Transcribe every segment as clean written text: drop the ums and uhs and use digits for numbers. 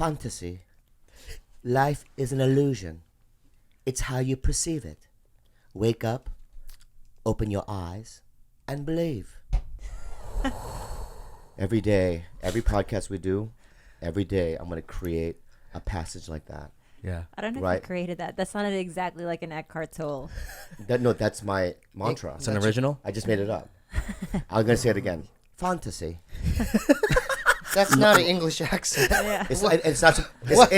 fantasy. Life is an illusion. It's how you perceive it. Wake up, open your eyes, and believe. Every day, every podcast we do, every day I'm going to create a passage like that. Yeah. I don't know if you created that. That sounded exactly like an Eckhart Tolle. That's my mantra. It's an original? I just made it up. I'm going to say it again. Fantasy. That's not an English accent. Yeah. It's not.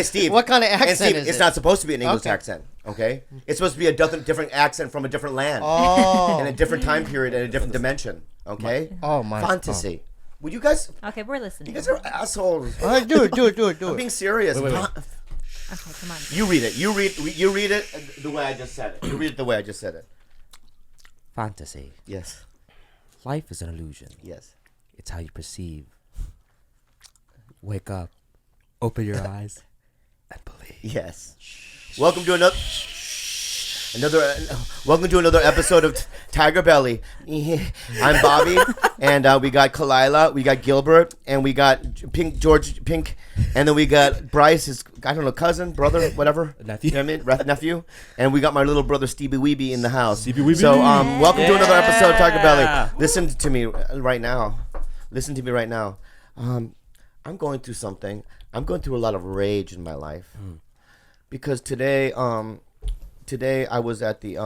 Steve. What kind of accent Steve, is it's it? not supposed to be an English accent. Okay, it's supposed to be a different accent from a different land. Oh. In a different time period and a different dimension. Okay. My Fantasy. Would you guys? Okay, we're listening. You guys are assholes. Do it. I'm being serious. Wait. Okay, come on. You read it. You read it the way I just said it. You read it the way I just said it. Fantasy. Yes. Life is an illusion. Yes. It's how you perceive. Wake up, open your eyes, and believe. Yes. Welcome to another episode of TigerBelly. I'm Bobby, and we got Khalyla, we got Gilbert, and we got George Pink, and then we got Bryce, his cousin, brother, whatever. Nephew. You know what I mean? Nephew. And we got my little brother Steeby Weeby in the house. Steeby Weeby. So welcome to another episode of TigerBelly. Listen to me right now. I'm going through something. I'm going through a lot of rage in my life because today I was at the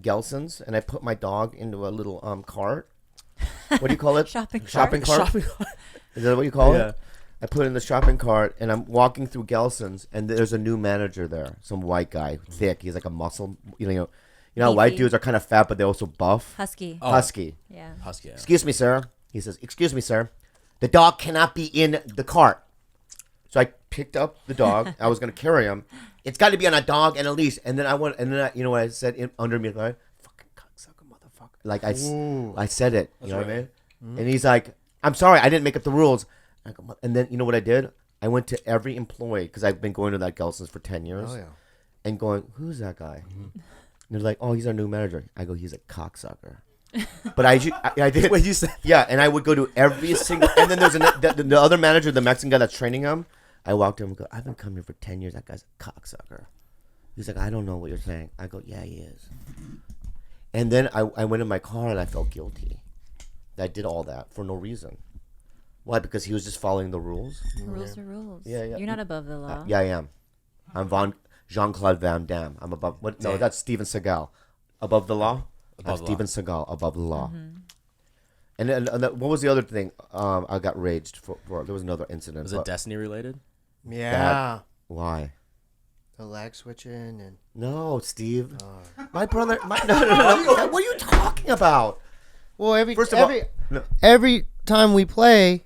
Gelson's and I put my dog into a little cart. What do you call it? Shopping cart. Shopping cart. Is that what you call Yeah. it? I put it in the shopping cart and I'm walking through Gelson's and there's a new manager there. Some white guy, thick. He's like a muscle. You know how white dudes are kind of fat, but they're also buff. Husky. Oh. Husky. Yeah. Husky. Excuse me, sir. He says, "Excuse me, sir. The dog cannot be in the cart." So I picked up the dog. I was gonna carry him. It's got to be on a dog and a leash. And then you know what I said under me? Like, fucking cocksucker, motherfucker. Like I said it. You know what I mean? Mm-hmm. And he's like, "I'm sorry, I didn't make up the rules." And then you know what I did? I went to every employee because I've been going to that Gelson's for 10 years. Oh, yeah. And going, "Who's that guy?" And they're like, "Oh, he's our new manager." I go, "He's a cocksucker." But I did. Wait, you said? Yeah, and I would go to every single. And then there's the other manager, the Mexican guy that's training him. I walked to him and go, "I've been coming here for 10 years. That guy's a cocksucker." He's like, "I don't know what you're saying." I go, "Yeah, he is." And then I went in my car and I felt guilty. I did all that for no reason. Why? Because he was just following the rules. Rules are rules. Yeah. You're not above the law. Yeah, I am. I'm Jean-Claude Van Damme. I'm above. What? No, that's Steven Seagal. Above the law. Above the Steven Seagal, above the law. Mm-hmm. And then what was the other thing I got raged for? There was another incident. Was it Destiny related? Yeah. Why? The lag switching and... No, Steve. My brother... No. What are you talking about? Well, First of all, every time we play,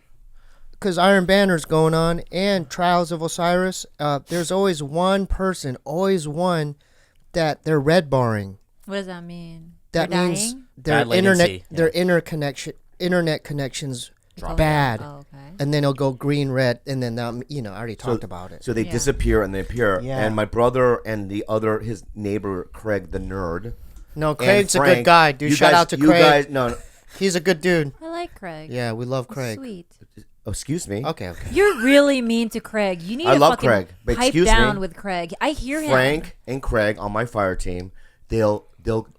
because Iron Banner's going on and Trials of Osiris, there's always one person, that they're red barring. What does that mean? That They're means dying? their internet connections Drop bad. Oh, okay. And then it'll go green, red, and then I already talked about it. So they Yeah. disappear and they appear. Yeah. And my brother and his neighbor, Craig the nerd. No, Craig's a Frank, good guy, dude. you Shout guys- out to you Craig. guys, no. He's a good dude. I like Craig. Yeah, we love He's Craig. sweet. Oh, excuse me. Okay. You're really mean to Craig. You need I to love fucking Craig, but pipe excuse down me. with Craig. I hear him. Frank and Craig on my fire team, they'll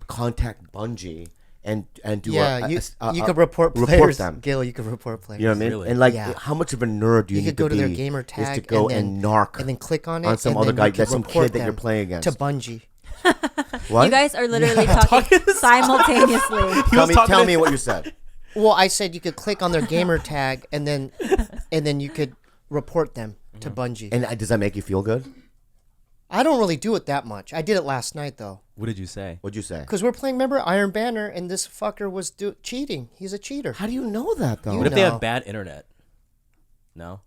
contact Bungie and do you could report players. Gil, you could report players. You know what I mean? Really? And like, Yeah. how much of a nerd do you You need could go to to be? their gamer tag is to go and narc and then click on it on some and other then guy, you could that's some report kid that you're them playing against. to Bungie. What? You guys are literally talking simultaneously. Tell me what you said. Well, I said you could click on their gamer tag and then you could report them to Bungie. And does that make you feel good? I don't really do it that much. I did it last night though, What did you say? What'd you say? because we're playing. Remember Iron Banner, and this fucker was cheating. He's a cheater. How do you know that though? What if they No. have bad internet? No.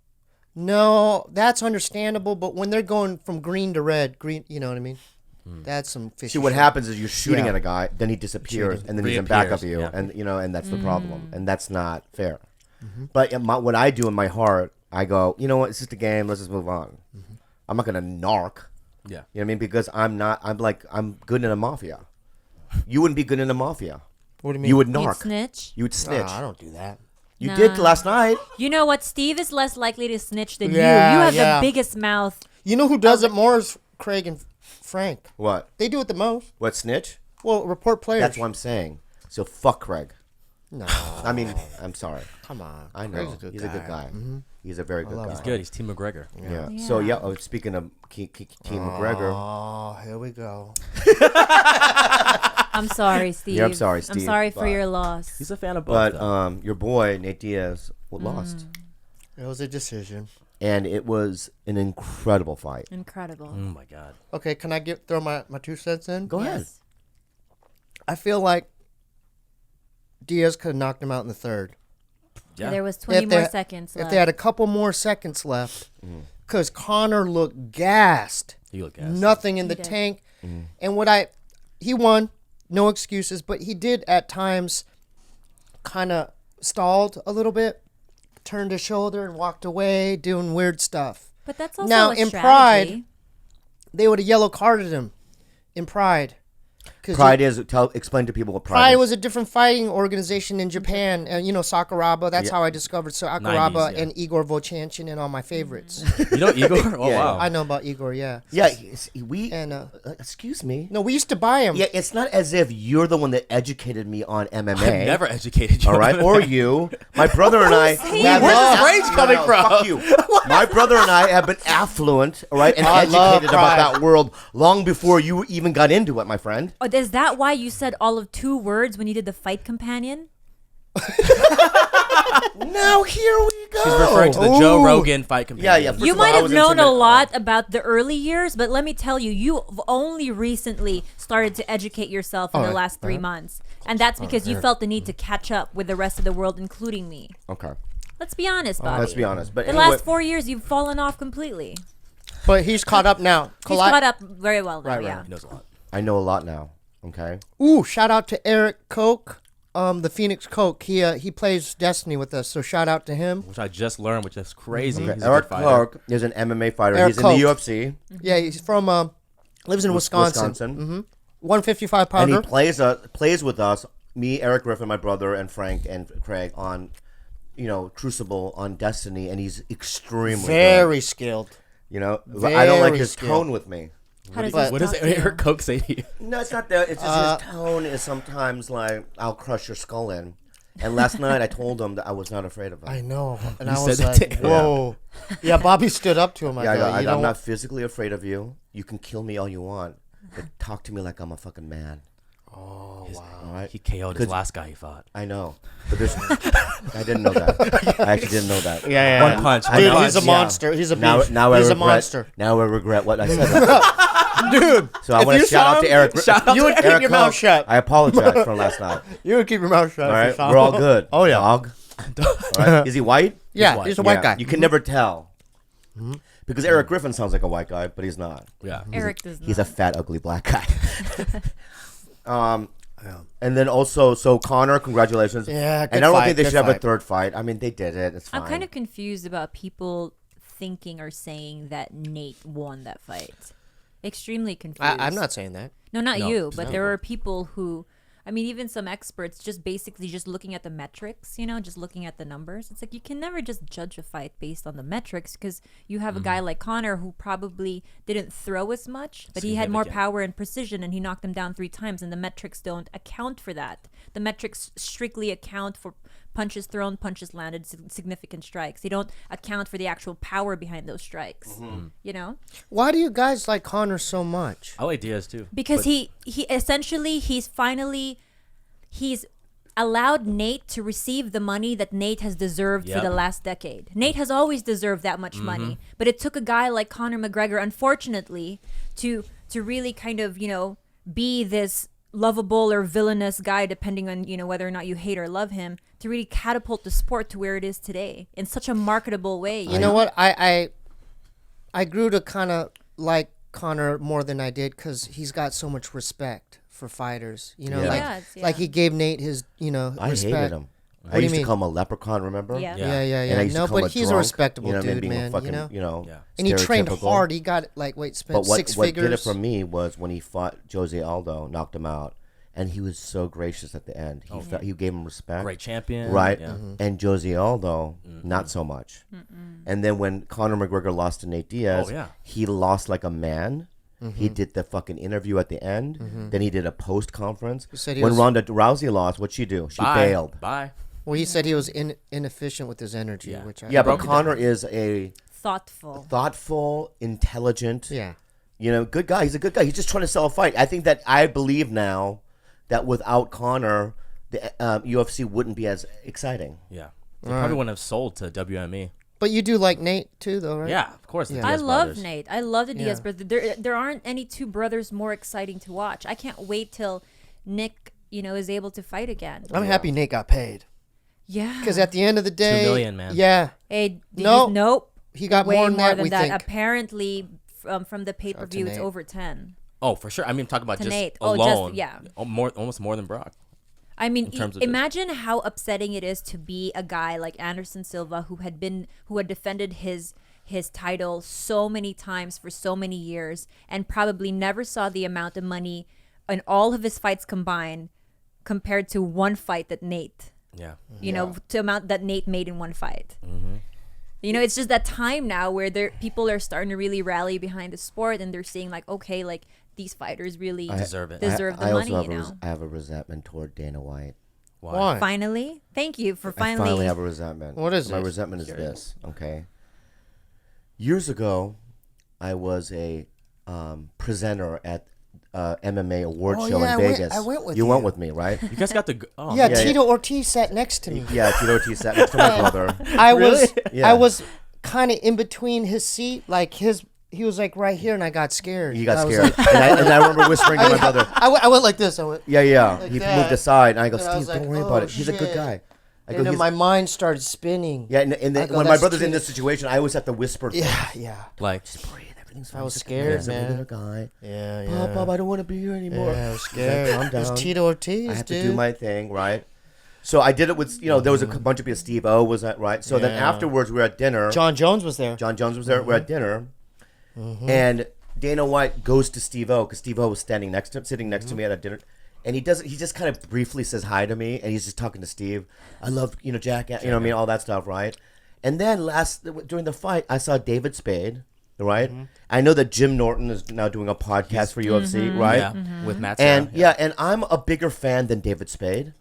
No, that's understandable. But when they're going from green to red, you know what I mean? That's some fishy. See, what shit. happens is you're shooting Yeah. at a guy, then he disappears, Cheating. and then he's in back of Reappears, you, yeah. and that's the problem, and that's not fair. But what I do in my heart, I go, you know what? It's just a game. Let's just move on. I'm not gonna narc. Yeah. You know what I mean? Because I'm good in a mafia. You wouldn't be good in a mafia. What do you mean? You would You'd narc. snitch. You would snitch. I don't do that. You did last night. You know what? Steve is less likely to snitch than Yeah, you. You have yeah. the biggest mouth. You know who does it more is Craig and Frank. What? They do it the most. What, snitch? Well, report players. That's what I'm saying. So fuck Craig. No. I mean, I'm sorry. Come on. I know. Craig's He's a good guy. Mm-hmm. He's a very good guy. He's good. He's Team McGregor. Yeah. Yeah. So, speaking of King McGregor. Oh, here we go. I'm sorry, Steve. Yeah, I'm sorry, Steve, I'm sorry for but- your loss. He's a fan of both. But though. your boy, Nate Diaz, lost. It was a decision. And it was an incredible fight. Incredible. Oh my God. Okay, can I throw my 2 cents in? Go ahead. Yes. I feel like Diaz could have knocked him out in the third. Yeah. There was 20 If they- more seconds left. If they had a couple more seconds left, because Conor looked gassed. He looked gassed. Nothing in He the did. tank. And he won, no excuses, but he did at times kind of stalled a little bit, turned his shoulder and walked away, doing weird stuff. But that's also Now, a in strategy. Pride, they would have yellow carded him in Pride. 'Cause Pride is, explain to people what Pride Pride is. was a different fighting organization in Japan. And, Sakuraba, that's how I discovered Sakuraba 90s, yeah. and Igor Vovchanchin and all my favorites. You know Igor? Oh Yeah. wow. I know about Igor, yeah. Yeah, we. And, excuse me. no, we used to buy him. Yeah, it's not as if you're the one that educated me on MMA. I've never educated you. All right, or you. My brother and I. saying have that. been- Where's this rage coming from? Fuck you. My brother and I have been affluent, all right, and I love educated about Pride. that world long before you even got into it, my friend. Oh, is that why you said all of 2 words when you did the fight companion? Now here we go. She's referring to the Joe Rogan fight companion. Yeah. First You of all, might I have was known a intimidated. lot about the early years, but let me tell you, you've only recently started to educate yourself in the last 3 months. And that's because you felt the need to catch up with the rest of the world, including me. Okay, Let's be honest, Bobby. let's be honest. But The anyway, last 4 years, you've fallen off completely. But he's caught up now. He's caught up very well now, Right, yeah. He knows a lot. I know a lot now. Okay. Ooh, shout out to Eric Koch, the Phoenix Coke. He plays Destiny with us, so shout out to him. Which I just learned, which is crazy. Okay. He's a Eric good fighter. Clark is an MMA fighter. Eric He's in Koch. the UFC. Yeah, he's from lives in Wisconsin. 155 And he pounder. plays with us, me, Eric Griffin, my brother, and Frank and Craig on, Crucible on Destiny, and he's extremely Very skilled. good. I don't like very his skilled. tone with me. How does But- he What does talk to you? Eric Koch say to you? No, it's not that. It's just his tone is sometimes like, "I'll crush your skull in." And last night I told him that I was not afraid of him. I know, and You I was said that like, to him. "Whoa!" Yeah, Bobby stood up to him. I Yeah, go, I'm not physically afraid of you. You can kill me all you want, but talk to me like I'm a fucking man. Oh wow! All right? He KO'd his last guy he fought. I know, but there's. I didn't know that. I actually didn't know that. Yeah, One punch. I Dude, know. he's a Yeah. monster. He's a Now, beast. now I he's a regret, monster. Now I regret what I said. Dude, So I if want you to shout saw out to him, Eric. Shout out you to would keep Eric your mouth Koch. shut. I apologize for last night. You would keep your mouth shut. All if you right, saw we're all him. good. Oh yeah. Dog. All right. Is he white? Yeah, white. he's a white Yeah, guy. You can never tell. Because Eric Griffin sounds like a white guy, but he's not. Yeah. Eric does not. He's a fat, ugly black guy. And then also, so Conor, congratulations. Yeah, good and I don't fight, think they good should have a fight. third fight. I mean, they did it. It's fine. I'm kind of confused about people thinking or saying that Nate won that fight. Extremely confused. I'm not saying that. No, not No, you, but no. there are people who, I mean, even some experts just basically just looking at the metrics, just looking at the numbers. It's like you can never just judge a fight based on the metrics because you have a guy like Conor who probably didn't throw as much, but he had more Significant. power and precision and he knocked him down 3 times and the metrics don't account for that. The metrics strictly account for punches thrown, punches landed, significant strikes. They don't account for the actual power behind those strikes, Why do you guys like Conor so much? I like Diaz too. Because But he essentially he's allowed Nate to receive the money that Nate has deserved for Yep. the last decade. Nate has always deserved that much money, but it took a guy like Conor McGregor, unfortunately, to really kind of be this lovable or villainous guy, depending on whether or not you hate or love him, to really catapult the sport to where it is today in such a marketable way. You know what? I grew to kind of like Conor more than I did because he's got so much respect for fighters. Yeah. Yeah, like he gave Nate his I respect. hated him. do I you used to mean? call him a leprechaun, remember? Yeah. Yeah, yeah, And I yeah. used to No, call him but he's a drunk, respectable what I mean, dude, being a man. fucking, Yeah. And he trained stereotypical. hard. He got spent But what 6 what figures. did it for me was when he fought Jose Aldo, knocked him out, and he was so gracious at the end. He gave him respect. Great champion. Right? Yeah. And Josie Aldo, not so much. And then when Conor McGregor lost to Nate Diaz, he lost like a man. He did the fucking interview at the end. Then he did a post conference. When Ronda Rousey lost, what'd she do? She bailed. Bye. Well, he said he was inefficient with his energy. Yeah. Which But Conor is a thoughtful, intelligent, good guy. He's a good guy. He's just trying to sell a fight. I believe now that without Conor, the UFC wouldn't be as exciting. Yeah. They probably wouldn't have sold to WME. But you do like Nate too, though, right? Yeah, of course. I love Nate. I love the Diaz brothers. There aren't any two brothers more exciting to watch. I can't wait till Nick, is able to fight again. I'm happy Nate got paid. Yeah. Because at the end of the day, $2 million, man. Yeah. Hey, nope. He got way more than that. Apparently, from the pay-per-view, it's over 10. Oh, for sure. I mean, talk about just Nate. alone. Almost more than Brock. I mean, imagine how upsetting it is to be a guy like Anderson Silva who had defended his title so many times for so many years and probably never saw the amount of money in all of his fights combined compared to one fight that Nate. Yeah. To amount that Nate made in one fight. Mm-hmm. It's just that time now where people are starting to really rally behind the sport and they're seeing like, okay, like these fighters really deserve it. Deserve the money, I have a resentment toward Dana White. Why? Finally? Thank you for finally. I finally have a resentment. What is My resentment is this, okay? Years ago, I was a presenter at MMA award show in Vegas. I went with you. You went with me, right? You guys got the... Oh, yeah, Tito Ortiz sat next to me. Yeah, Tito Ortiz sat next to my brother. I was kind of in between his seat, like he was like right here, and I got scared. You got scared. Like, and I remember whispering to my brother. I went like this. Yeah. Like he that. moved aside, and I go, And I Steve, was don't like, worry about it. He's a good guy. And then my mind started spinning. Yeah, and then, when my brother's in this situation, I always have to whisper. Yeah. Like, just breathe. Everything's fine. I was scared, man. He's a guy. Yeah. Bob, I don't want to be here anymore. Yeah, I was scared. Calm down. It was Tito Ortiz, I have to do my thing, right? So I did it with, there was a bunch of people. Steve O was that, right? So then afterwards, we were at dinner. John Jones was there. We're at dinner. And Dana White goes to Steve O because Steve O was sitting next to me at a dinner. And he just kind of briefly says hi to me, and he's just talking to Steve. I love, Jack, all that stuff, right? And then during the fight, I saw David Spade, right? I know that Jim Norton is now doing a podcast for UFC, right? Yeah, with Matt. And and I'm a bigger fan than David Spade.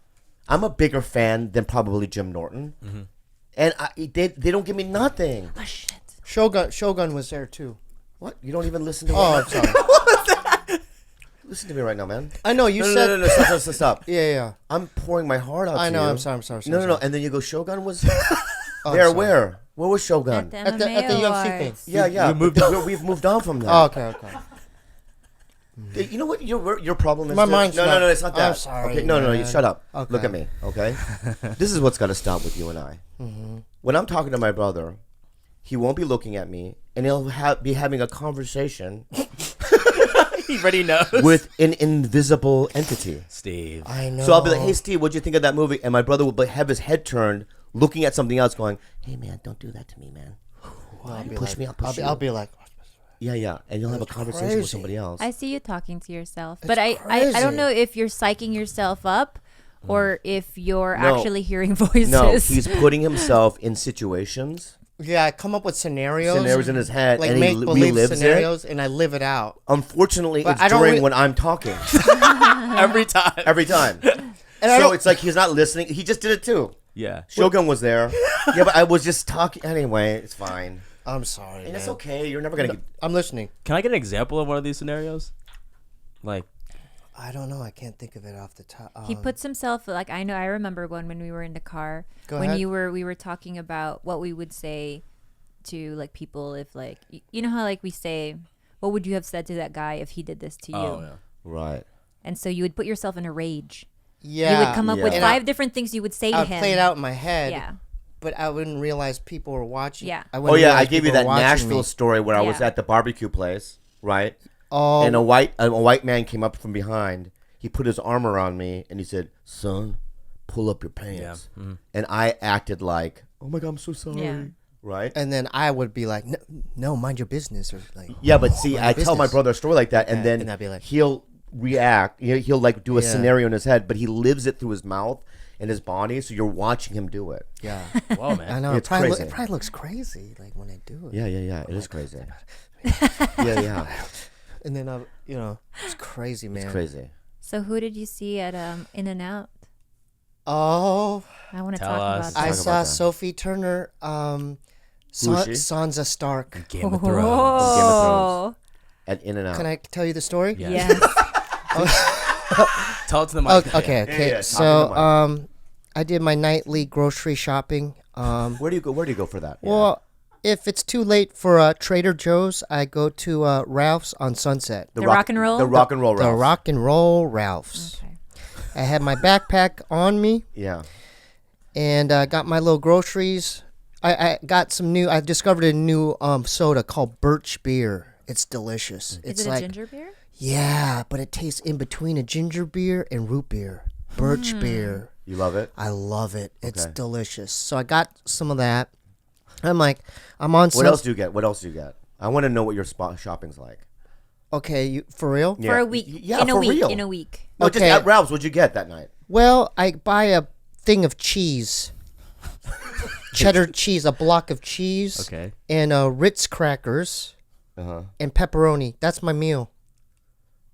I'm a bigger fan than probably Jim Norton. And they don't give me nothing. Oh, shit. Shogun was there too. What? You don't even listen to I'm sorry. Listen to me right now, man. I know, you said... No, stop. Yeah. I'm pouring my heart out to you. I know, I'm sorry. No. And then you go, Shogun was there. Where? Where was Shogun? At the UFC thing. Yeah. We've moved on from that. Oh, okay. You know what your problem is? My mind's no, it's not that. I'm sorry. Okay, no, you shut up. Okay. Look at me, okay? This is what's got to stop with you and I. When I'm talking to my brother, he won't be looking at me, and he'll be having a conversation... He already knows. With an invisible entity. Steve. I know. So I'll be like, hey, Steve, what'd you think of that movie? And my brother will have his head turned, looking at something else, going, hey, man, don't do that to me, man. I'll push me. I'll be like... Yeah. And you'll have a conversation with somebody else. I see you talking to yourself. But I don't know if you're psyching yourself up or if you're actually hearing voices. No, he's putting himself in situations. Yeah, I come up with scenarios in his head, like and make believe relives scenarios, and I live it out. Unfortunately, it's during when I'm talking. Every time. So it's like he's not listening. He just did it too. Yeah. Shogun was there. Yeah, but I was just talking. Anyway, it's fine. I'm sorry, and it's okay. You're never gonna. I'm listening. Can I get an example of one of these scenarios? Like, I don't know. I can't think of it off the top. He puts himself like I know. I remember when we were in the car ahead. we were talking about what we would say to like people if like you know how like we say what would you have said to that guy if he did this to you? oh yeah, right. And so you would put yourself in a rage. Yeah, you would come up with And 5 different things you would say to I'd him. play it out in my head. Yeah. But I wouldn't realize people were watching. Yeah. I gave you that Nashville story where I was at the barbecue place, right? Oh. And a white man came up from behind. He put his arm around me and he said, "Son, pull up your pants." Yeah. And I acted like, "Oh my God, I'm so sorry." Yeah. Right? And then I would be like, no, mind your business, or like. Yeah, but see, I tell my business. brother a story like that, and then and I'd be like, he'll react. He'll like do a Yeah. scenario in his head, but he lives it through his mouth and his body. So you're watching him do it. Yeah. Whoa, man. I know. It's It probably, crazy. it probably looks crazy, like when I do it. Yeah. It is crazy. yeah. And then it's crazy, man. It's crazy. So who did you see at In-N-Out? Oh, I want to Tell talk us. about I that. Talk saw about that. Sophie Turner, Who is she? Sansa Stark. Game of Thrones. Oh, At In-N-Out. Can I tell you the story? Yeah. yes. Tell it to the mic. Oh, okay. yeah, So, talk to I did my nightly grocery shopping. Where do you go for that? Well, if it's too late for Trader Joe's, I go to Ralph's on Sunset. The rock and roll? The rock and roll. The Ralph's. rock and roll Ralph's. Okay. I had my backpack on me Yeah. and got my little groceries. I got some new. I discovered a new soda called Birch Beer. It's delicious. It's Is it like a ginger beer? yeah, but it tastes in between a ginger beer and root beer. Birch beer. You love it. I love it. It's Okay. delicious. So I got some of that. I'm like, I'm on. What else do you get? I want to know what your shopping's like. Okay, for real? Yeah. For a week. Yeah, in a for week. real. In a week. No, just Okay. at Ralph's. What'd you get that night? Well, I buy a thing of cheese, cheddar cheese, a block of cheese, Okay. and Ritz crackers and pepperoni. That's my meal.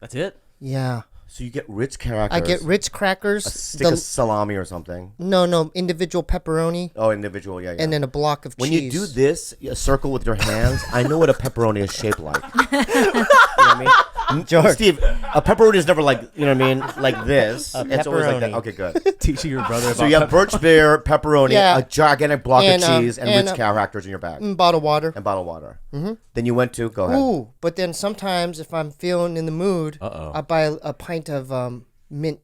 That's it? Yeah, So you get Ritz crackers. I get Ritz crackers. a stick of salami or something. No, individual pepperoni, Oh, individual. Yeah. and then a block of When cheese. you do this, a circle with your hands, I know what a pepperoni is shaped like. You know what I mean? George. Steve, a pepperoni is never like, you know what I mean? Like this. It's always like that. pepperoni. Okay, good. Teaching your brother about So you have birch beer, pepperoni, Yeah. a gigantic block And, of cheese, and and, Ritz crackers in your bag. bottled water. And bottled water. Mm-hmm. Then you went to, go ahead. Ooh, but then sometimes if I'm feeling in the mood, Uh-oh. I buy a pint of mint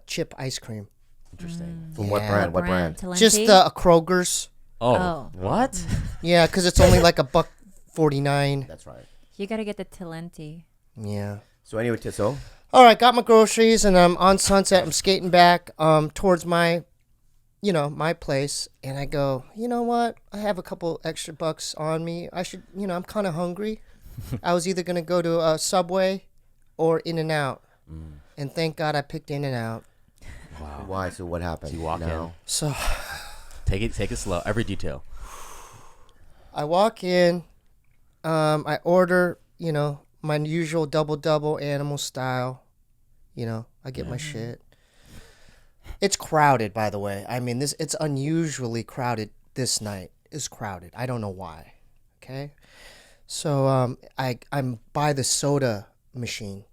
chip ice cream. Interesting. From what Yeah. brand? What brand? Talenti? Just Kroger's. Oh. Oh. What? Yeah, because it's only like $1.49. That's right. You got to get the Talenti. Yeah. So anyway, so All right, got my groceries, and I'm on Sunset. I'm skating back towards my place, and I go, you know what? I have a couple extra bucks on me. I should, I'm kind of hungry. I was either gonna go to a Subway or In-N-Out, and thank God I picked In-N-Out. Wow. why? So what happened? You walk now? in. So Take it slow. Every detail. I walk in, I order, my usual double animal style. I get my shit. It's crowded, by the way. I mean, it's unusually crowded this night. It's crowded. I don't know why. Okay? So I'm by the soda machine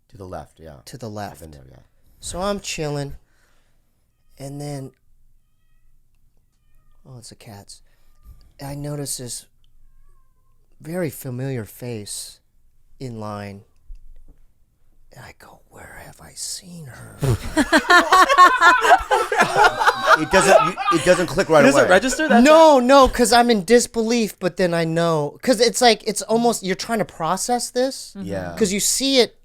To the left, yeah. to the I've left. been there, yeah. So I'm chilling, and then it's the cats. I notice this very familiar face in line, and I go, "Where have I seen her?" It doesn't click right Does away. it register that? No, because I'm in disbelief, but then I know, because it's almost you're trying to process this, Yeah. because you see it.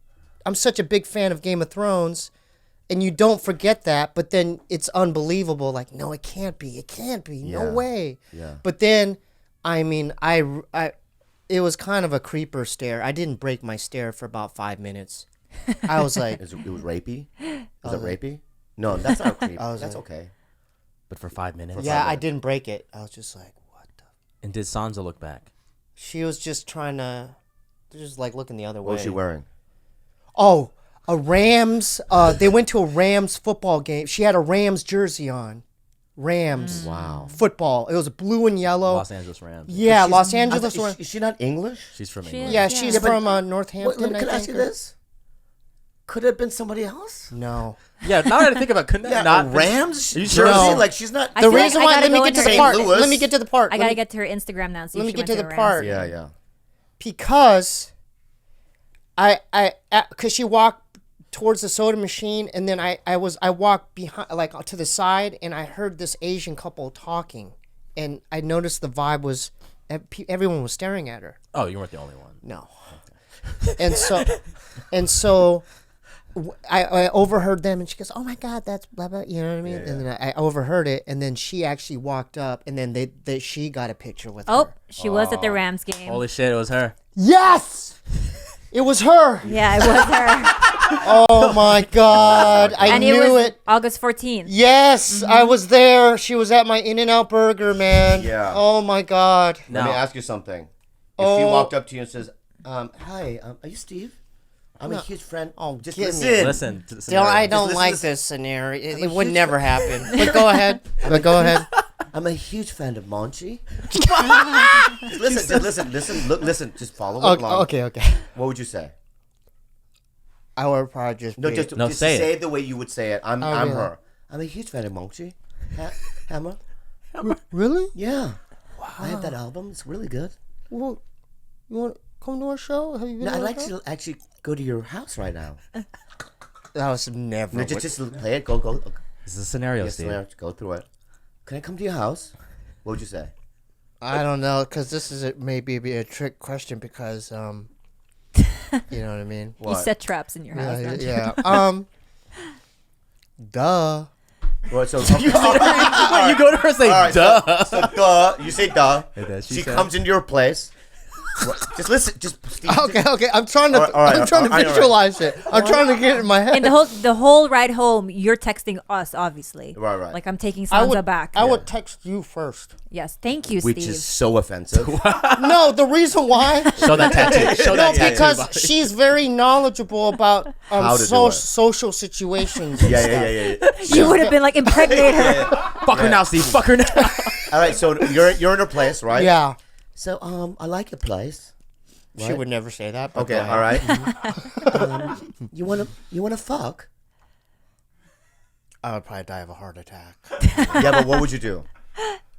I'm such a big fan of Game of Thrones. And you don't forget that, but then it's unbelievable. Like, no, it can't be. It can't be. No Yeah. way. Yeah. But then, I mean, it was kind of a creeper stare. I didn't break my stare for about 5 minutes. I was like, It was rapey? Was it rapey? No, that's not creepy. was That's like- okay. But for 5 minutes. yeah, I didn't break it. I was just like, what the? And did Sansa look back? She was just trying to, just like looking the other way. What was she wearing? Oh, a Rams. They went to a Rams football game. She had a Rams jersey on. Rams. Wow. Football. It was blue and yellow. Los Angeles Rams. Yeah, She's- Los Angeles. Is she not English? She's from She England. is. Yeah, Yeah. she's Yeah, but- from Wait, Northampton. let me, can I I ask think. you this? Could it have been somebody else? No. Yeah, now that I think about it, couldn't that Yeah, not Rams? Are you sure? sure? No. Like, she's not... I The feel like reason I why, gotta let me go get in to her the part. Louis. Let me get to the part. I Let got to me- get to her Instagram now and see let if me she get went to the Rams part. game. Yeah, yeah. Because because she walked towards the soda machine, and then I walked behind, like to the side, and I heard this Asian couple talking, and I noticed the vibe was everyone was staring at her. Oh, you weren't the only one. No. And so I overheard them, and she goes, "Oh my God, that's blah blah." You know what I mean? Yeah, And then I overheard it, and then she actually walked up, and then she got a picture with Oh, her. she was at the Rams game. Holy shit, it was her. Yes, it was her. Yeah, it was her. Oh my God! I And knew was it. August 14th. Yes, I was there. She was at my In-N-Out Burger, man. Yeah. Oh my God. Let me Now- ask you something. If she walked up to you and says, "Hi, are you Steve? I'm a huge friend." Oh, just get listen. me. Listen. To the Don't, scenario. I don't listen like to this scenario. It a would huge never happen. But go ahead. But go ahead. I'm a huge fan of Monchi. Just listen. Just follow along. Okay. What would you say? I would probably just No, be, just say it. say it the way you would say it. I'm really? her. I'm a huge fan of Monchi. Hammer. really? Yeah. Wow. I have that album. It's really good. Well, you want to come to our show? Have you been No, to I'd our like show? to actually go to your house right now. That was never. No, just play it. Go. This is a scenario, Yes, Steve. Larry, go through it. Can I come to your house? What would you say? I don't know, because this is maybe be a trick question because you know what I mean. You set traps in your house. don't you? Yeah. Duh. Well, so You go to her and say, all right, duh. So duh. You say duh. And then she She said- comes into your place. Just listen. Just Steve, Okay. I'm trying to. All right, I'm trying to all right. visualize it. I'm trying to get it in my head. And the whole ride home, you're texting us, obviously. Right. Like I'm taking I Sansa would back. I would text you first. Yes, thank you, which Steve. is so offensive. No, the reason why. Show that tattoo. Show that tattoo. Because buddy. she's very knowledgeable about How to do it. social situations. and stuff. Yeah. You would have been like, impregnate her. Fuck her now, Steve. Fuck her now. All right, so you're in her place, right? Yeah. So I like your place. She would never say that. But Okay, go ahead. all right. You wanna fuck? I would probably die of a heart attack. Yeah, but what would you do?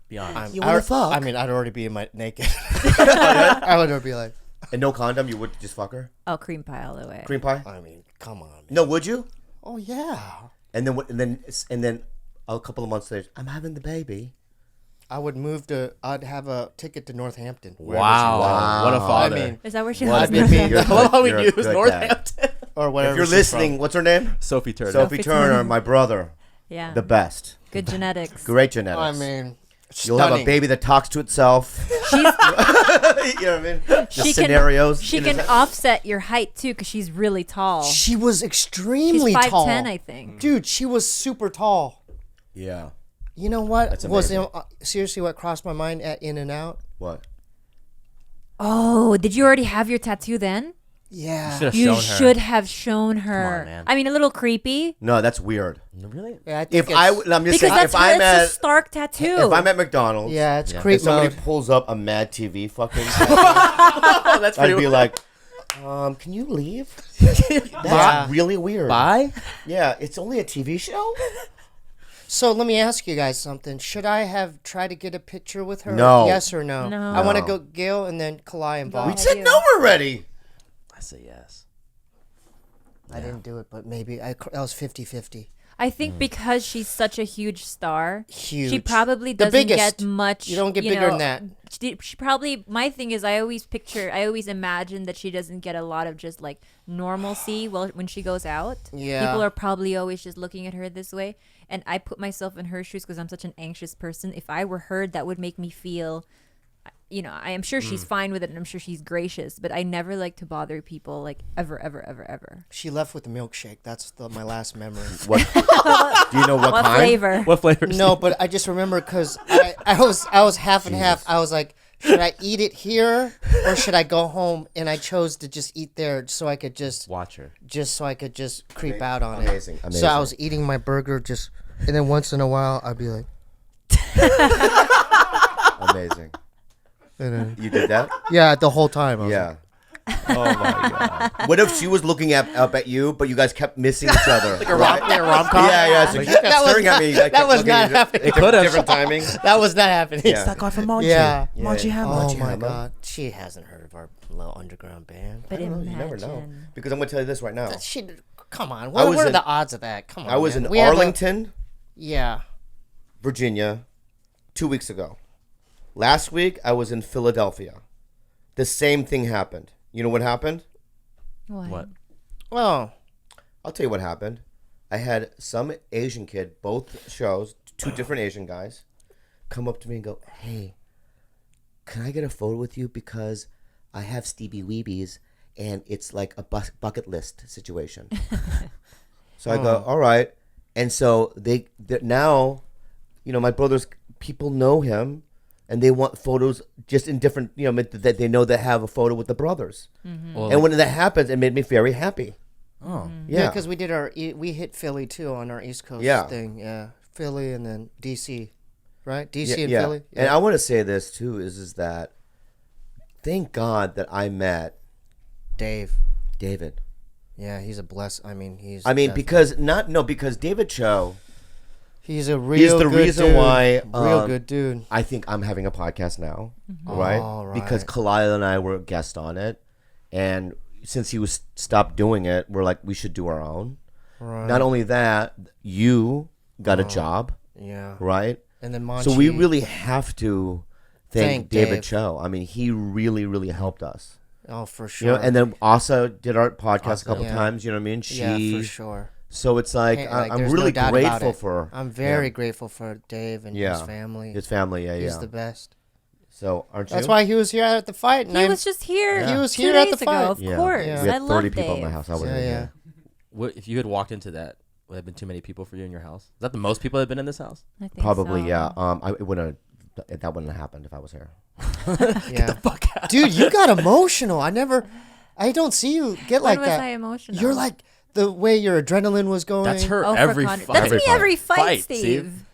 Be honest. You wanna fuck? I mean, I'd already be in my naked. I would be like, And no condom, you would just fuck her? Oh, cream pie all the way. Cream pie? I mean, come on. Man. No, would you? Oh yeah. And then a couple of months later, I'm having the baby. I would move to. I'd have a ticket to Northampton. Wow. What a father. I mean, Is that where she What lives? a good- you're I love how we you're a use good dad. Northampton. or whatever. If you're she's listening, what's her name? Sophie Turner. Sophie Turner, my brother. Yeah. The best. Good genetics. Great from. genetics. I mean, You'll have a stunning. baby that talks to itself. you know what I mean? The She scenarios. She in can his head. offset your height too, because she's really tall. She was She's extremely 5'10", tall. I think. Dude, she was super tall. Yeah. You know what? That's was amazing. seriously what crossed my mind at In-N-Out? What? Oh, did you already have your tattoo then? Yeah. Should have You shown her. should have shown her. on, man. I mean, a little creepy. No, that's weird. Really? Yeah, I think If I, it's- I'm just Because saying, that's if I'm it's at, a stark tattoo. if I'm at McDonald's, yeah, it's Yeah. creep and somebody mode. pulls up a Mad TV fucking, Oh, that's I'd pretty be like, can you leave? That's Yeah. really weird. Bye? Yeah, it's only a TV show. So let me ask you guys something. Should I have tried to get a picture with her? No. Yes or no? No. I want to No. go Gail and then Khaly and Go Bob. We ahead. said no already. I say yes. I didn't do it, but maybe that was 50-50. I think because she's such a huge star, Huge. she probably The doesn't biggest. get much. You don't get bigger than that. She probably. My thing is, I always imagine that she doesn't get a lot of just like normalcy when she goes out. Yeah. People are probably always just looking at her this way, and I put myself in her shoes because I'm such an anxious person. If I were her, that would make me feel. You know, I am sure she's fine with it, and I'm sure she's gracious. But I never like to bother people, like ever. She left with the milkshake. That's my last memory. What? Do you know what What kind? flavor? What flavor? No, but I just remember because I was half and half. I was like, should I eat it here or should I go home? And I chose to just eat there so I could just Watch her. creep out on Amazing, it. amazing. So I was eating my burger and then once in a while I'd be like, Amazing. and then, You did that? yeah, the whole time. I was Yeah. Oh my god. What if she was looking up at you, but you guys kept missing each other? Like a rom-com? Yeah. So she kept That was staring at me. Like, that was looking not at you. happening. It could've. Different timing. That was not happening. Yeah. That guy from Monchi. Yeah. Monchi Hammer. Oh Monchi my Hammer. god, she hasn't heard of our little underground band. But I don't know, you imagine. never know. Because I'm going to tell you this right now. She, come on, I what was are in- the odds of that? Come on, I was man. in We have a- Arlington, yeah. Virginia, 2 weeks ago. Last week, I was in Philadelphia. The same thing happened. You know what happened? What? Well, I'll tell you what happened. I had some Asian kid, both shows, two different Asian guys, come up to me and go, "Hey, can I get a photo with you? Because I have Steeby Weebies and it's like a bucket list situation. So I go, all right. And so they're now, my brothers, people know him, and they want photos just in different, that they know they have a photo with the brothers. Well, And when that happens, it made me very happy. oh, Yeah, because we did we hit Philly too on our East Coast thing. Yeah, Philly and then DC, right? DC and Philly. Yeah. And I want to say this too is that thank God that I met David. Yeah, he's a bless. because David Choe. He's a real. He's the good reason dude. why Real good dude. I think I'm having a podcast now, Mm-hmm. right? Oh, right. Because Khalyla and I were guests on it, and since he was stopped doing it, we're like we should do our own. Right. Not only that, you got a job, Yeah. right? And then Monchi. So we really have to thank David Dave. Choe. I mean, he really, really helped us. Oh, for sure. And then Asa did our podcast a couple yeah. times. You know what I mean? Yeah, for sure. So it's like, Hey, I'm there's really no doubt about grateful it. for. I'm very grateful for Dave and his family. His family, yeah, He's yeah. the best. So aren't you? That's why he was here at the fight. And He was just here. He was 2 here at days the ago, fight. of Yeah. course. Yeah. We I had love 30 people Dave. in my house. I wasn't Yeah, yeah. here. what if you had walked into that? Would have been too many people for you in your house? Is that the most people that have been in this house? I think Probably, so. yeah. That wouldn't have happened if I was here. Yeah. Fuck out. Dude, you got emotional. I don't see you get When like was that. I emotional? You're like the way your adrenaline was going. That's her Oh, every for Conor. fight. That's Every me fight. every fight, Fight, Steve. Steve.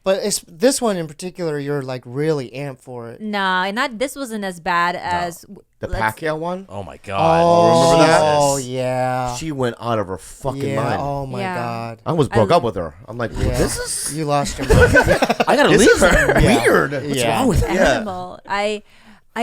But it's this one in particular. You're like really amped for it. Nah, not this wasn't as bad as The let's- Pacquiao one? Oh my god. remember that? Oh Jesus. yeah. She went out of her fucking Yeah. mind. Oh my Yeah. god. I almost broke up with her. I'm like, Yeah. this is You lost your mind. I gotta this leave is her. weird. What's wrong with animal. I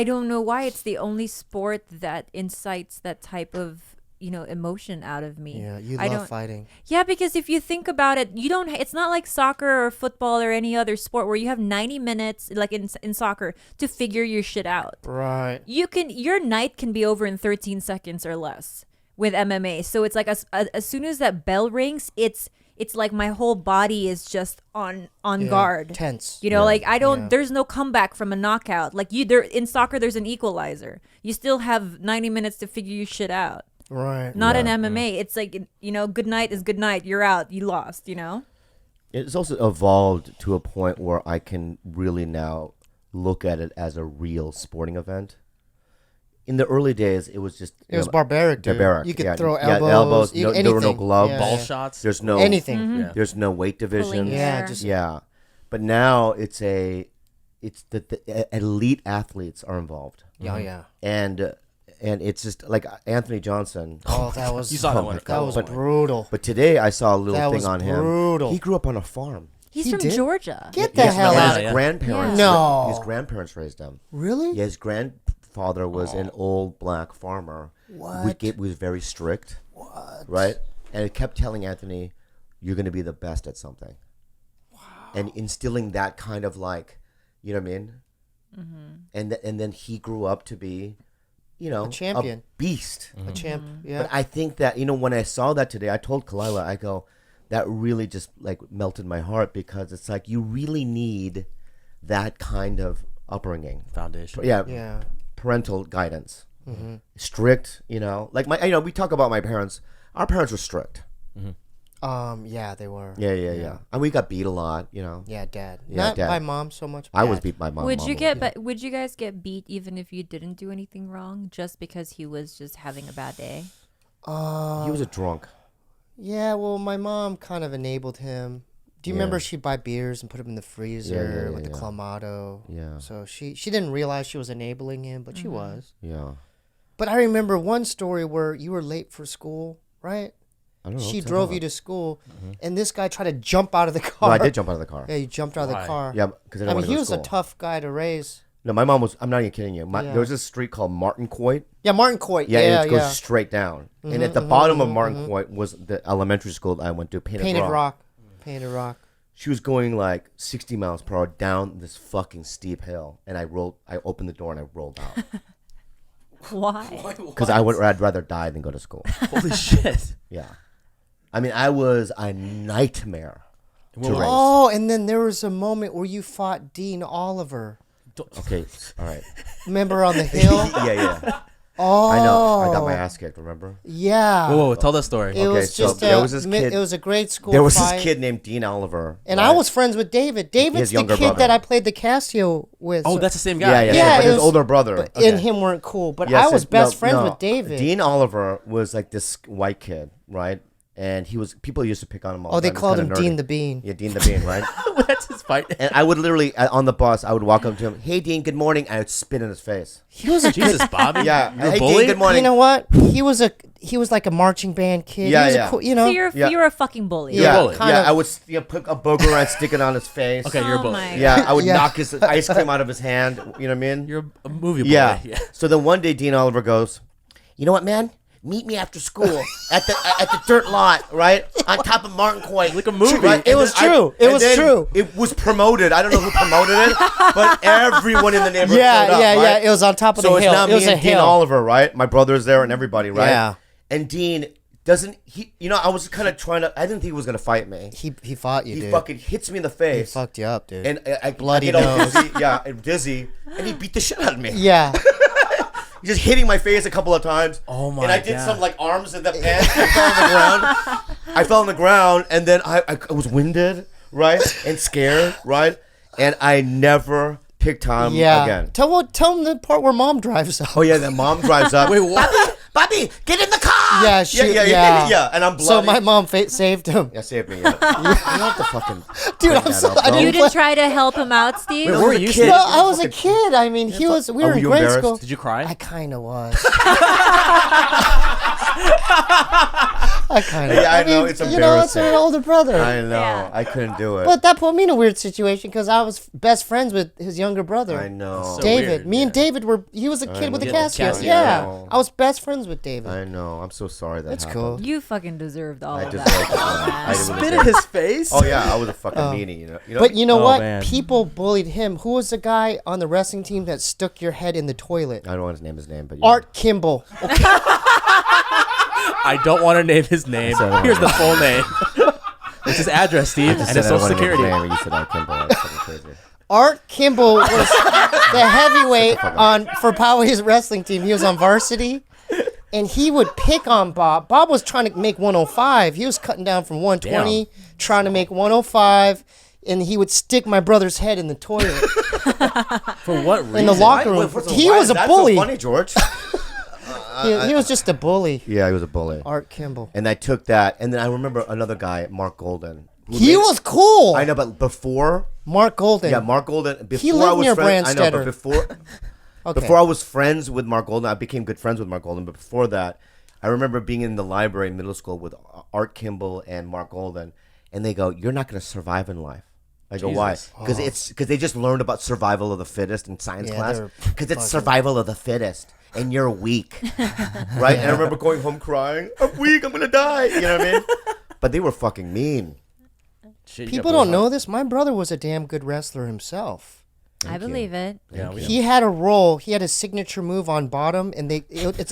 don't know why it's the only sport that incites that type of emotion out of me. Yeah, you I love don't- fighting. Yeah, because if you think about it, you don't. It's not like soccer or football or any other sport where you have 90 minutes, like in soccer, to figure your shit out. Right. Your night can be over in 13 seconds or less with MMA. So it's like as soon as that bell rings, it's like my whole body is just on Yeah. guard. Tense. Like I don't. Yeah. There's no comeback from a knockout. Like there in soccer, there's an equalizer. You still have 90 minutes to figure your shit out. Right. Not in MMA. It's like good night is good night. You're out. You lost. It's also evolved to a point where I can really now look at it as a real sporting event. In the early days, it was just It was barbaric, dude. barbaric. You could yeah. throw Yeah, elbows. there were no anything. gloves. Yeah, Ball yeah. shots. There's no Anything. Mm-hmm. Yeah. There's no weight divisions. Pulling Yeah, hair. just Yeah, but now it's the elite athletes are involved, Yeah, yeah. and it's just like Anthony Johnson. Oh, that was You saw that one. that was But- brutal. But today I saw a little That thing was on brutal. him. He grew up on a farm. He's He from did? Georgia. Get the hell no, out. his Yeah. grandparents. Yeah. No. His grandparents raised him. Really? Yeah, his grandfather was an old black farmer. What? Was very strict. What? Right? And it kept telling Anthony, you're going to be the best at something. Wow. And instilling that kind of like, you know what I mean? Mm-hmm. And then he grew up to be, A champion. a beast. A champ. Yeah. But I think that, when I saw that today, I told Khalyla, I go, that really just like melted my heart because it's like you really need that kind of upbringing. Foundation. Yeah. Yeah. Parental guidance. Strict, like we talk about my parents. Our parents were strict. Yeah, they were. Yeah. And we got beat a lot, Yeah, dad. Yeah, Not dad. by mom so much. I was dad. beat by my Would mom. you a get? lot. But would you guys get beat even if you didn't do anything wrong, just because he was just having a bad day? He was a drunk. Yeah, well, my mom kind of enabled him. Do you Yeah. remember she'd buy beers and put them in the freezer yeah, with the yeah. Clamato? Yeah. So she didn't realize she was enabling him, but she was. Yeah. But I remember one story where you were late for school, right? I don't know. She tell drove me you about to school, and this guy tried to jump out of the it. car. No, I did jump out of the car. Yeah, he jumped out of Why? the car. Yeah, because I didn't I want mean, to he go to was a school. tough guy to raise. No, my mom was. I'm not even kidding you. Yeah. There was this street called Martin Coit. Yeah, Martin Coit. Yeah, Yeah, and it goes yeah. straight down. And at the bottom of Martin Coit was the elementary school that I went to, Painted Rock. Painted Rock. She was going like 60 miles per hour down this fucking steep hill, and I opened the door and I rolled out Why? because I'd rather die than go to school. Holy shit. Yeah, I mean, I was a nightmare to raise. Oh, and then there was a moment where you fought Dean Oliver. Okay, all right. Remember on the hill? Yeah. Oh, I know. I got my ass kicked. Remember? Yeah. Whoa, tell that story. It was so just there was this kid- it was a grade school. There was fight. this kid named Dean Oliver, And right? I was friends with David. David's the younger kid brother. that I played the Casio with. Oh, So- that's the same Yeah, guy. yeah, Yeah, but it his was- older brother. But Okay. and him weren't cool. But Yes, I was and- best no, friends no. with David. Dean Oliver was like this white kid, right? And he was people used to pick on him all Oh, the they time. He's called kinda him Dean nerdy. the Bean. Yeah, Dean the Bean, right? That's his fight. And I would literally on the bus, I would walk up to him, "Hey, Dean, good morning." I would spit in his face. He was a Jesus, Bobby. Yeah, You're a hey, bully? Dean, good morning. You know what? He was like a marching band kid. Yeah, he was yeah. a cool, you know. So you're a fucking bully. You're a yeah, bully. kind yeah. of. I would put a booger and stick it on his face. Okay, you're a Oh bully. my Yeah, I would Yeah. knock his ice cream out of his hand. You know what I mean? You're a movie bully. Yeah. Yeah. So then one day Dean Oliver goes, "You know what, man? Meet me after school at the dirt lot, right on top of Martin Coy." Like a movie. Right? It And was then true. It and was then true. It was promoted. I don't know who promoted it, but everyone in the neighborhood. Yeah, showed up, yeah, right? yeah. It was on top of So the it's hill. now It me was a and Dean hill. Oliver, right? My brother's there and everybody, right? Yeah. And Dean doesn't. He, you know, I was kind of trying to. I didn't think he was gonna fight me. He fought you, He dude. fucking hits me in the He face. fucked you up, dude. And I Bloody get all nose. dizzy, yeah, and dizzy, and he beat the shit out of me. Yeah. Just hitting my face a couple of times. Oh my And I did God. some like arms in the pants. I fell on the ground. I fell on the ground, and then I was winded, right, and scared, right, and I never picked on Yeah. again. Tell him the part where mom drives up. Oh yeah, then mom drives up. Wait, what? Bobby, get in the car. Yeah, yeah. And I'm bloody. So my mom saved him. Yeah, save me. Yeah. You have to fucking. Dude, bring I'm that so- up, I bro. You didn't didn't try to help him out, Steve? Wait, where were was a you kid. sitting? No, I was a kid. I mean, he was. We Oh, were were in you grade embarrassed? school. Did you cry? I kind of was. I kind of. Yeah, I know, it's You know, it's embarrassing. an older brother. I know. Yeah. I couldn't do it. But that put me in a weird situation because I was best friends with his younger brother. I know. So David. weird, Me and yeah. David were. He was a kid with a know. Casio. Casio, Yeah, yeah. I was best friends with David. I know. I'm so sorry that That's happened. cool. You fucking deserved all I of deserved that. it. Man. I really Spit did. in his face? Oh yeah, I was a fucking meanie. You know. But you know Oh, what? man. People bullied him. Who was the guy on the wrestling team that stuck your head in the toilet? I don't want his name, but yeah. Art Kimball. I don't want to name his name. Here's the full name. It's his address, Steve, and Said his I social wanted his security. name, and you said Art Kimball. That's fucking crazy. Art Kimball was the heavyweight on for Poway's wrestling team. He was on varsity, and he would pick on Bob. Bob was trying to make 105. He was cutting down from 120, trying to make 105, and he would stick my brother's head in the toilet For what reason? in the locker room. He was a bully. So funny, George. He was just a bully. Yeah, he was a bully. Art Kimball. And I took that, and then I remember another guy, Mark Golden. who He made- was cool. I know, but before, Mark Golden. yeah, Mark Golden. Before lived I was near friends, I know, but Brandstetter. before. Okay. Before I was friends with Mark Golden, I became good friends with Mark Golden. But before that, I remember being in the library in middle school with Art Kimball and Mark Golden, and they go, "You're not going to survive in life." I go, "Why?" Jesus. Because they just learned about survival of the fittest in science Yeah, class. they're Because it's survival of the fittest, and you're weak, right? And I remember going home crying, "I'm weak. I'm gonna die." You know what I mean? But they were fucking mean. Shit, you People got don't bullied. know this. My brother was a damn good wrestler himself. I believe it. Yeah, we He had a roll. He had a signature move on bottom, and it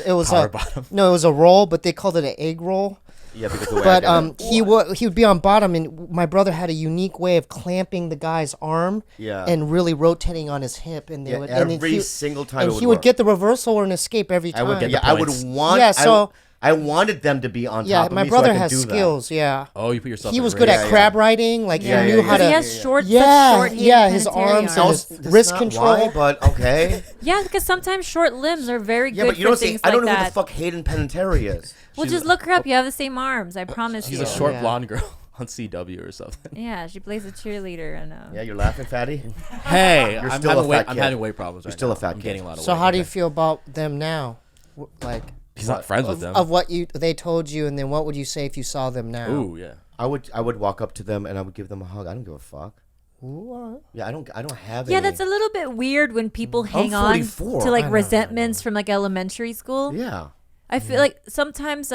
was Power a bottom. no, it was a roll, but they called it an egg roll. Yeah, because the way But I did it. he would be on bottom, and my brother had a unique way of clamping the guy's arm, Yeah. and really rotating on his hip, and they Yeah, would and then every single time and it would he would work. get the reversal or an escape every I time. would get yeah, the I would points. want. Yeah, so- I wanted them to be on Yeah, top of my me brother so I could has do that. skills. Yeah, Oh, you put yourself. he at was good risk. at crab riding. Like Yeah, he yeah, knew yeah, how to. He has short, Yeah, such short yeah, his planetary arms and arms. his That's wrist not control. why, but okay. Yeah, because sometimes short limbs are very Yeah, good but you for don't see. things I don't like know who that. the fuck Hayden Panettiere is. Well, She's just look her up. You have the same arms. I promise She's you. a short Yeah. blonde girl on CW or something. Yeah, she plays a cheerleader. I know. Yeah, you're laughing, fatty. Hey, You're I'm still having a weight. fat I'm kid. having weight problems. You're right still a now. fat I'm kid. gaining a lot of So weight. how do you feel about them now? Like He's not friends with them. of what they told you, and then what would you say if you saw them now? Ooh, yeah. I would walk up to them and I would give them a hug. I don't give a fuck. Ooh, all right. Yeah, I don't have. Yeah, any. that's a little bit weird when people hang on 44. to like I know, resentments from like elementary school. Yeah. I feel like sometimes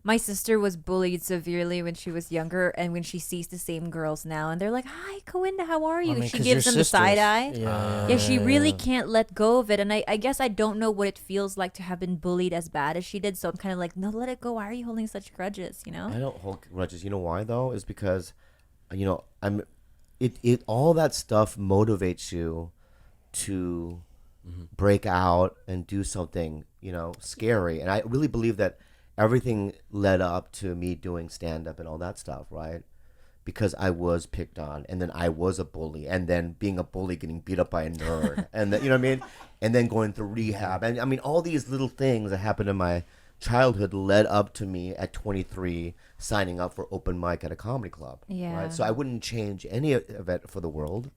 my sister was bullied severely when she was younger, and when she sees the same girls now, and they're like, "Hi, Coinda, how are you?" mean, she 'cause gives you're them the sisters. side eye. Yeah. Yeah, she really can't let go of it, and I guess I don't know what it feels like to have been bullied as bad as she did. So I'm kind of like, no, let it go. Why are you holding such grudges? You know? I don't hold grudges. You know why though? Is because, it all that stuff motivates you to break out and do something, scary. And I really believe that everything led up to me doing stand-up and all that stuff, right? Because I was picked on, and then I was a bully, and then being a bully, getting beat up by a nerd, and then, you know what I mean? And then going through rehab. And I mean, all these little things that happened in my childhood led up to me at 23 signing up for open mic at a comedy club. Yeah. Right? So I wouldn't change any of it for the world.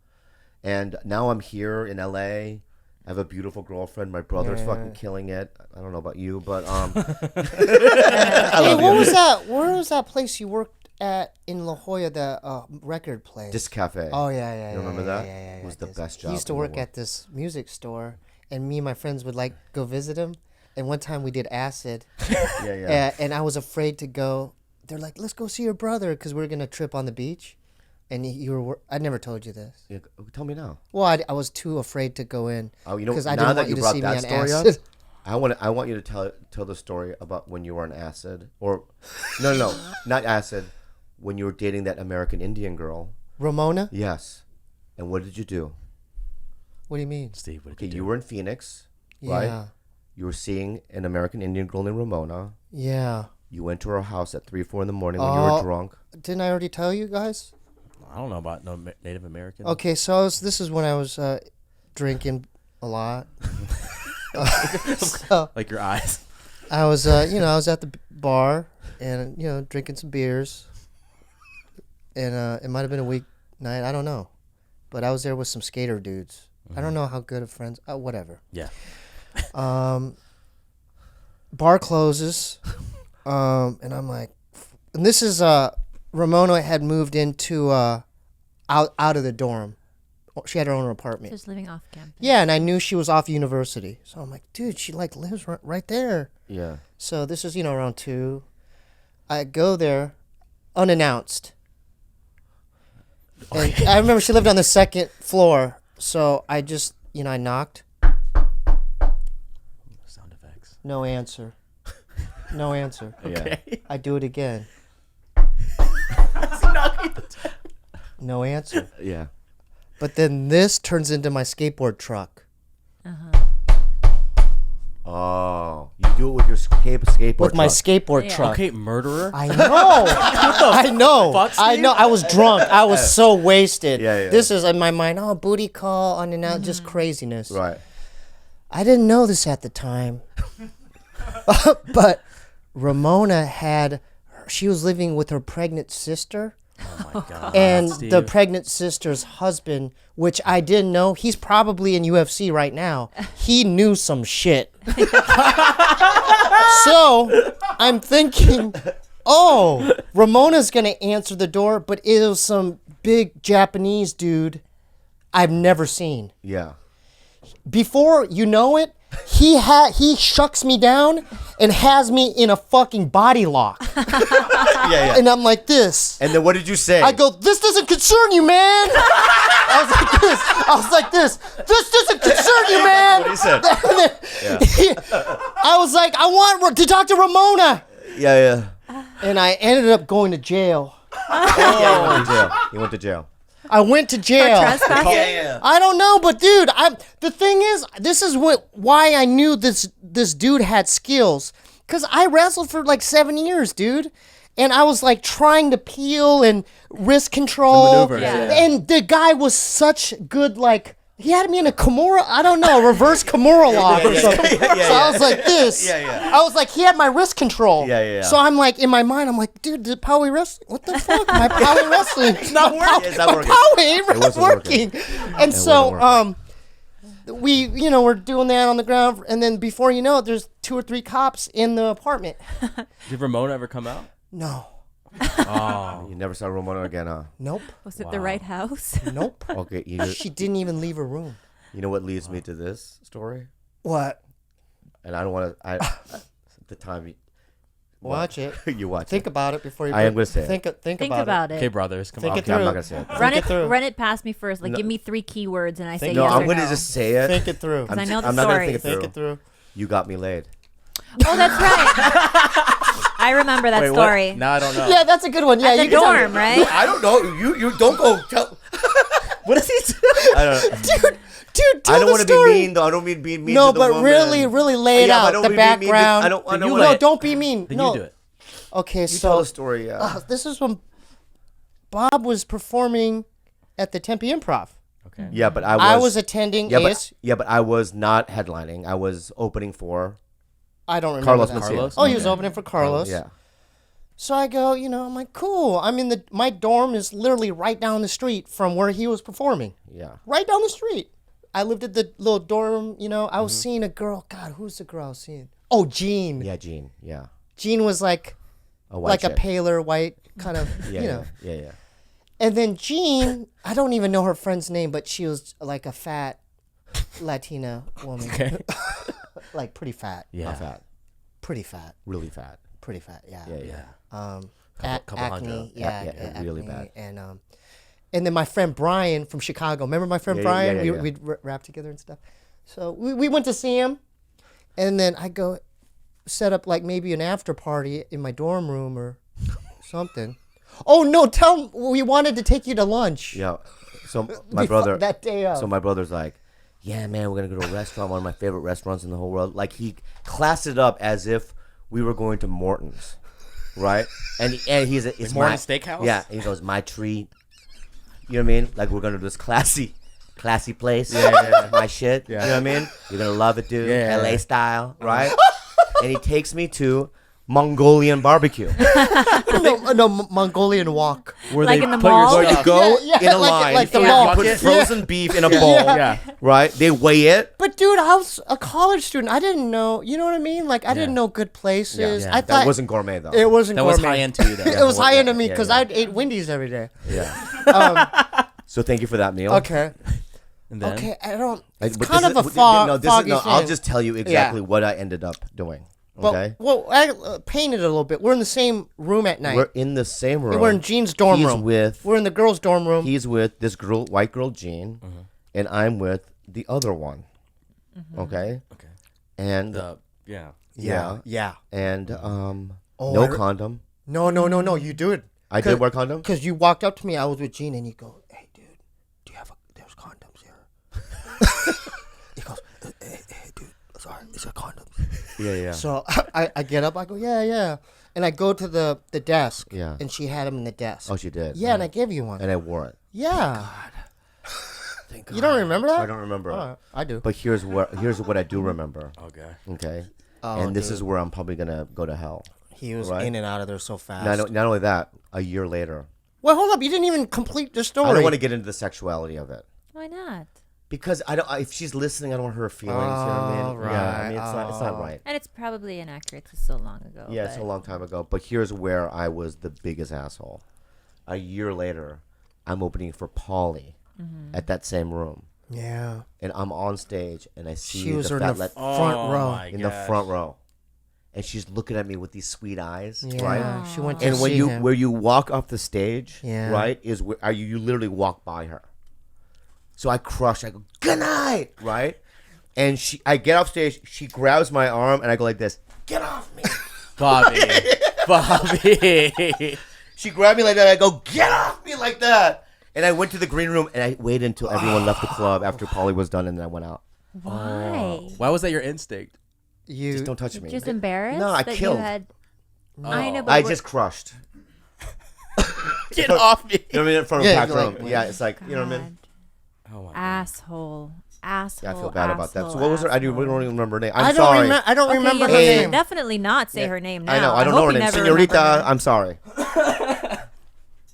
And now I'm here in LA. I have a beautiful girlfriend. My brother's fucking killing it. I don't know about you, but Hey, what was that? Where was that place you worked at in La Jolla? The record place. Disc Cafe. Oh yeah. You remember that? Yeah. It was the best job. He used to in the work world. at this music store, and me and my friends would like go visit him. And one time we did acid, Yeah. and I was afraid to go. They're like, "Let's go see your brother," because we're gonna trip on the beach. And I never told you this. Yeah, tell me now. Well, I was too afraid to go in. Oh, because I now didn't that want you you to brought see me that on story up, acid. I want you to tell the story about when you were on acid, or no, not acid. When you were dating that American Indian girl. Ramona? Yes. And what did you do? What do you mean? Steve, what Okay, did you were in Phoenix, right? Yeah. You were seeing an American Indian girl named Ramona. Yeah. You went to her house at 3, 4 in the morning when you were drunk. Didn't I already tell you guys? I don't know about no Native American. Okay, so this is when I was drinking a lot. So Like your eyes. I was, I was at the bar and, drinking some beers. And it might have been a weeknight. I don't know. But I was there with some skater dudes. I don't know how good of friends. Whatever. Yeah. Bar closes. And I'm like, and this is Ramona had moved into out of the dorm. She had her own apartment. Just living off campus. Yeah, and I knew she was off university. So I'm like, dude, she lives right there. Yeah. So this is, around 2. I go there unannounced. And I remember she lived on the 2nd floor. So I just, I knocked. Sound effects. No answer. No answer. Okay. I do it again. No answer. Yeah. But then this turns into my skateboard truck. Oh, you do it with your skateboard With my truck. skateboard Yeah. truck. Okay, murderer. I know. I know. fuck, I Steve? know. I was drunk. I was so wasted. Yeah. This is in my mind. Oh, booty call on and out, just craziness. Right. I didn't know this at the time. But Ramona she was living with her pregnant sister. Oh my god. And Steve. the pregnant sister's husband, which I didn't know, he's probably in UFC right now. He knew some shit. So I'm thinking, oh, Ramona's going to answer the door, but it was some big Japanese dude I've never seen. Yeah. Before you know it, he shucks me down and has me in a fucking body lock. Yeah. And I'm like this. And then what did you say? I go, this doesn't concern you, man. I was like this. This doesn't concern you, man. What he said. I was like, I want to talk to Ramona. Yeah. And I ended up going to jail. He went to jail. I went to jail. Trespassing? Yeah. I don't know, but dude, the thing is, this is why I knew this dude had skills. Cause I wrestled for like 7 years, dude. And I was like trying to peel and wrist control. maneuvers, yeah. And the guy was such good, like, he had me in a Kimura, I don't know, reverse Kimura lock or something. So I was like this. Yeah. I was like, he had my wrist control. Yeah. So I'm like, in my mind, I'm like, dude, the power wrestling, what the fuck? My power wrestling. It's not working. It's not My working. power ain't It wasn't working. And so, wasn't we, we're doing that on the ground, and then before you know it, there's 2 or 3 cops in the apartment. Did Ramona ever come out? No. Oh. You never saw Ramona again, huh? Nope. Was it the right house? Nope. Okay. She didn't even leave her room. You know what leads me to this story? What? And I don't want to. At the time. Watch it. You watch Think it. about it before you. I am gonna say it. Think Think about about Okay, it. brothers, come Think on. it Okay, I'm through. not gonna say it. Run Think it, it through. run it past me first. Like, No. give me 3 keywords, and I say No, yes I'm or gonna no. just say it. Think it through. 'Cause I know the I'm not gonna story. think it Think through. it through. You got me laid. Oh, that's right. I remember that Wait, story. what? Now I don't know. Yeah, that's a good one. Yeah, At the you can tell me. dorm, right? I don't know. You don't go tell. What is he? I don't. Dude, tell I don't the want to be story. mean though. I don't mean being mean. No, to the but woman. really lay it Yeah, but I out. don't The mean being mean to- background. I don't. Then you wanna- lay No, it. don't be mean. Then no. you do it. Okay, You tell so the story. Yeah. this is when Bob was performing at the Tempe Improv. Okay. Yeah, but I was attending Yeah, AS. but I was not headlining. I was opening for I don't remember Carlos that. Mencia. Carlos? Oh, he was Okay. opening for Carlos. Yeah. So I go, I'm like, cool. I'm in my dorm is literally right down the street from where he was performing. Yeah. Right down the street. I lived at the little dorm, I Mm-hmm. was seeing a girl. God, who's the girl I was seeing? Oh, Jean. Yeah, Gene. Yeah. Jean was like A white like a chick. paler white kind of, Yeah. Yeah. And then Jean, I don't even know her friend's name, but she was like a fat Latina woman. Okay. Like pretty fat. Yeah. Not fat. Pretty fat. Really fat. Pretty fat, yeah. Yeah. Yeah. Couple Acne, hundred. yeah, Yeah, really acne, bad. And then my friend Brian from Chicago. Remember my friend Yeah, Brian? yeah, yeah. We'd rap together and stuff. So we went to see him, and then I go set up like maybe an after party in my dorm room or something. Oh no! Tell him we wanted to take you to lunch. Yeah. So my Before- brother. that day of. So my brother's like, yeah, man, we're gonna go to a restaurant, one of my favorite restaurants in the whole world. Like he classed it up as if we were going to Morton's, right? And he's it's Morton's my, Steakhouse? Yeah, and he goes, my treat. You know what I mean? Like we're going to this classy place. Yeah. My shit. Yeah. You know what I mean? You're gonna love it, dude. Yeah. LA style, right? And he takes me to Mongolian Barbecue. no, Mongolian walk. Where Like they in the put your mall? Where you stuff- go Yeah, in a like- line, like the you mall. put Yeah. frozen beef in a bowl, Yeah. right? They weigh it. But dude, I was a college student. I didn't know. You know what I mean? Like I didn't know good places. Yeah. I That thought wasn't gourmet though. it wasn't. That was gourmet. high end to you, though. It was high end to me yeah, because yeah. I ate Wendy's every day. Yeah. So thank you for that meal. Okay. And then, Okay. I don't. Like, It's but kind this of a is- foggy I'll thing. just tell you exactly what I ended up doing. Okay. Well, I painted a little bit. We're in the same room at night. We're in the same room. We're in Jean's dorm He's room. with We're in the girls' dorm room. he's with this girl, white girl Jean, and I'm with the other one. Okay. okay. And Yeah. Yeah. and Oh, no I- condom. No. You do it. I did wear condom. Because you walked up to me. I was with Jean, and you go, "Hey, dude, do you have there's condoms here?" He goes, "Hey, dude, sorry, is there condoms?" Yeah. So I get up. I go, "Yeah," and I go to the desk. Yeah. And she had them in the desk. Oh, she did. Yeah, and I gave you one. And I wore it. Yeah. You don't remember that? I don't remember. I do. But here's what I do remember. Okay. Okay. Oh, And this dude. is where I'm probably gonna go to hell. He was Right. in and out of there so fast. Not only that, a year later. Well, hold up. You didn't even complete the story. I don't want to get into the sexuality of it. Why not? Because I don't. If she's listening, I don't want her feelings. You know what I mean? Oh, Yeah. I right. mean, it's not right. And it's probably inaccurate. It's so long ago. Yeah, it's a long time ago. But here's where I was the biggest asshole. A year later, I'm opening for Pauly at that same room, Yeah. and I'm on stage, and I see She was the in fat the let front row. in the front row, and she's looking at me with these sweet eyes, Yeah. right? She went to And when see you him. where you walk off the stage, Yeah. right, is where you literally walk by her. So I crush. I go good night, right? And I get off stage. She grabs my arm, and I go like this. Get off me. Bobby. Bobby. She grabbed me like that. I go, get off me like that. And I went to the green room and I waited until everyone left the club after Pauly was done, and then I went out. Why? Why was that your instinct? You Just don't touch me. Just embarrassed? No, I that killed. You had... I know, but I we're- just crushed. Get off me. You know what I mean? In front of Yeah, a packed like- room. Yeah, it's like, you know what I mean? God. Oh my God. Asshole. Asshole. Yeah, I feel bad about that. So asshole, what was her? I asshole. don't even remember her name. I'm I don't sorry. remember. I don't Okay, remember yeah, her let's name. definitely not say her name now. I know. I don't hope know her you name. never remember Senorita, her. I'm sorry.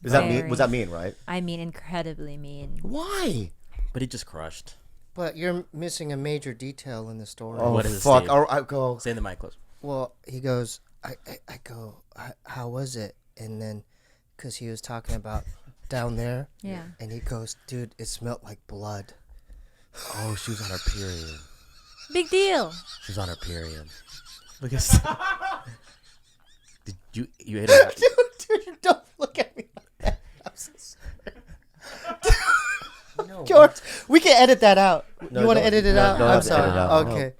Is that mean? Very. Was that mean, right? I mean, incredibly mean. Why? But he just crushed. But you're missing a major detail in the story. Oh, What is it, fuck. Steve? Oh, I go. Say in the mic close. Well, he goes, I go, how was it? And then, because he was talking about down there, Yeah. and he goes, dude, it smelled like blood. Oh, she was on her period. Big deal. She was on her period. Look at. Did you ate her? Dude, don't look at me like that. I'm so sorry. George, we can edit that out. No, you want to don't- edit it no, out? don't I'm have to edit sorry. it out. Okay.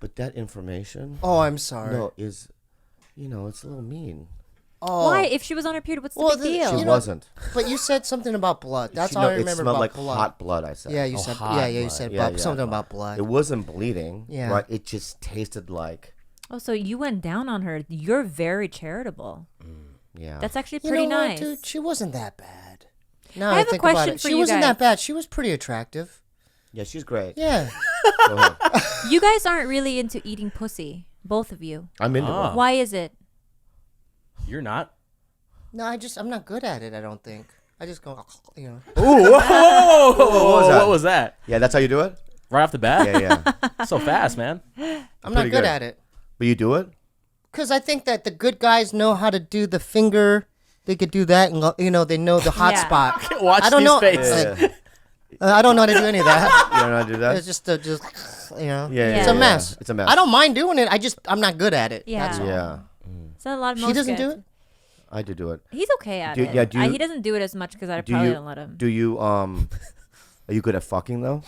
But that information, Oh, I'm sorry. no, is, it's a little mean. Oh. Why? If she was on her period, what's the Well, big the- deal? She You know- wasn't. But you said something about blood. That's She- all no, I remember it smelled about like blood. hot blood. I said. Yeah, you Oh, said. hot Yeah, you blood. said Yeah, something yeah. about blood. It wasn't bleeding. Yeah. Right. It just tasted like. Oh, so you went down on her. You're very charitable. Yeah. That's actually You pretty know what, nice. dude? She wasn't that bad. No, I have a think about question it. for She you wasn't guys. that bad. She was pretty attractive. Yeah, she's great. Yeah. Go ahead. You guys aren't really into eating pussy, both of you. I'm into Ah. it. Why is it? You're not. No, I'm not good at it. I don't think. I just go, you know. Ooh, whoa, was that? What was that? Yeah, that's how you do it. Right off the bat? Yeah, yeah. So fast, man. I'm not Pretty good good. at it. But you do it. Because I think that the good guys know how to do the finger. They could do that, and they know the hot Yeah. spot. Watch I don't Steve's know. face. Yeah. I don't know how to do any of that. You don't know how to do that. It's just you know. Yeah, It's a mess. It's a mess. I don't mind doing it. I'm not good at it. Yeah. That's all. Yeah, So a lot of She most doesn't guys- do it. I do it. He's okay at Do- it. yeah, do you- he doesn't do it as much because I do probably you- don't let him. Do you Are you good at fucking though?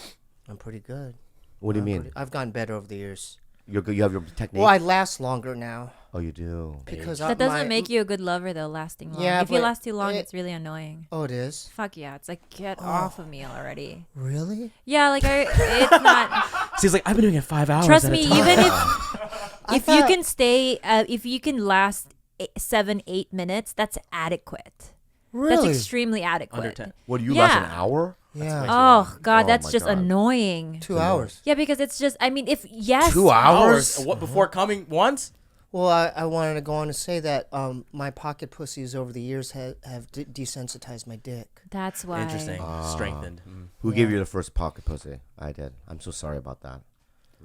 I'm pretty good. What do you mean? I've gotten better over the years. You're good. You have your technique. Well, I last longer now Oh, you do. because That doesn't make you a good lover though. Lasting long. Yeah, if you but last too long, it- it's really annoying. Oh, it is. Fuck yeah! It's like get off of me already. Really? Yeah, like it's not. So he's like, I've been doing it 5 hours. Trust at a me, time. even I if you thought- can stay, if you can last 7-8 minutes, that's adequate. Really? That's extremely adequate. Under 10. What do you last an Yeah. hour? Yeah. Oh God, Oh that's my just God. annoying. 2 hours. Yeah, because it's just. I mean, if yes, 2 hours. What, before coming once? Well, I wanted to go on to say that my pocket pussies over the years have desensitized my dick. that's why. Interesting. Strengthened. Who gave you the first pocket pussy? I did. I'm so sorry about that.